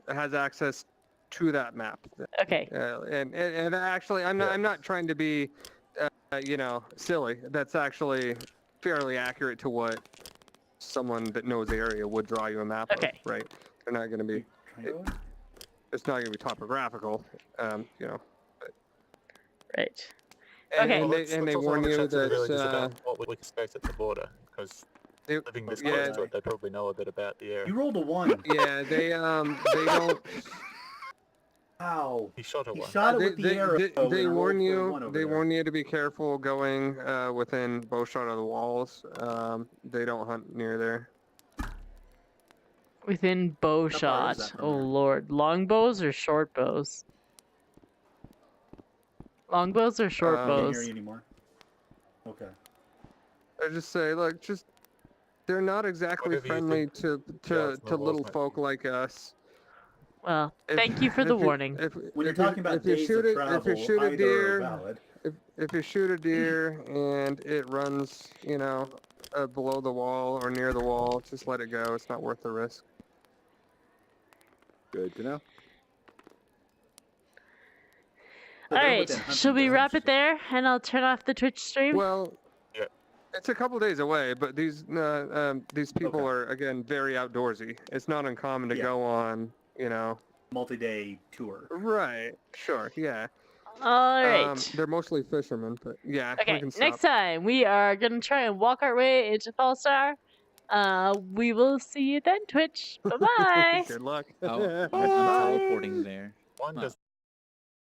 Speaker 1: has access to that map.
Speaker 2: Okay.
Speaker 1: And actually, I'm not trying to be, silly. That's actually fairly accurate to what someone that knows the area would draw you a map
Speaker 2: Okay.
Speaker 1: of, right? They're not going to be.
Speaker 4: Triangle?
Speaker 1: It's not going to be topographical.
Speaker 2: Right.
Speaker 1: And,
Speaker 2: Okay.
Speaker 1: and
Speaker 5: Well,
Speaker 1: they,
Speaker 5: let's
Speaker 1: and they
Speaker 5: also
Speaker 1: warn
Speaker 5: have a
Speaker 1: you
Speaker 5: chat to the
Speaker 1: that
Speaker 5: villagers about what we expect at the border, because
Speaker 1: they,
Speaker 5: living this
Speaker 1: yeah,
Speaker 5: close to it, they probably know a bit about the area.
Speaker 4: You rolled a 1.
Speaker 1: yeah, they don't.
Speaker 4: Wow.
Speaker 5: He shot a
Speaker 4: He
Speaker 5: one.
Speaker 4: shot it with the arrow.
Speaker 1: They
Speaker 4: and I rolled
Speaker 1: warn
Speaker 4: for a
Speaker 1: you.
Speaker 4: 1 over
Speaker 1: They
Speaker 4: there.
Speaker 1: warn you to be careful going within bowshot of the walls. They don't hunt near there.
Speaker 2: Within bow
Speaker 4: How far is
Speaker 2: shot.
Speaker 4: that from
Speaker 2: Oh
Speaker 4: there?
Speaker 2: lord. Long bows or short bows? Long bows or short
Speaker 1: I
Speaker 4: I can't
Speaker 2: bows?
Speaker 4: hear you anymore. Okay.
Speaker 1: I just say, look, they're not exactly
Speaker 5: Whatever you
Speaker 1: friendly
Speaker 5: think.
Speaker 1: to
Speaker 5: Yeah, it's no
Speaker 1: little
Speaker 5: walls, mate.
Speaker 1: folk like us.
Speaker 2: Well,
Speaker 1: If-
Speaker 2: thank you for the
Speaker 1: if you-
Speaker 2: warning.
Speaker 4: When you're
Speaker 1: if you-
Speaker 4: talking about
Speaker 1: if you
Speaker 4: days
Speaker 1: shoot
Speaker 4: of
Speaker 1: it,
Speaker 4: travel,
Speaker 1: if you shoot a
Speaker 4: either are
Speaker 1: deer,
Speaker 4: valid.
Speaker 1: if you shoot a deer and it runs, below the wall or near the wall, just let it go. It's not worth the risk.
Speaker 3: Good to know.
Speaker 4: So they're
Speaker 2: Alright,
Speaker 4: within hunting
Speaker 2: shall we wrap it
Speaker 4: distance.
Speaker 2: there and I'll turn off the Twitch stream?
Speaker 1: Well,
Speaker 5: Yeah.
Speaker 1: it's a couple days away, but these people
Speaker 4: Okay.
Speaker 1: are again very outdoorsy. It's not uncommon to
Speaker 4: Yeah.
Speaker 1: go on,
Speaker 4: Multi-day tour.
Speaker 1: Right. Sure. Yeah.
Speaker 2: Alright.
Speaker 1: They're mostly fishermen, but yeah. we
Speaker 2: Okay,
Speaker 1: can stop.
Speaker 2: next time we are gonna try and walk our way into Fallstar. We will see you then, Twitch. Bye bye.
Speaker 1: Good luck.
Speaker 6: Oh, I'm teleporting there.
Speaker 5: One
Speaker 6: Huh.
Speaker 5: does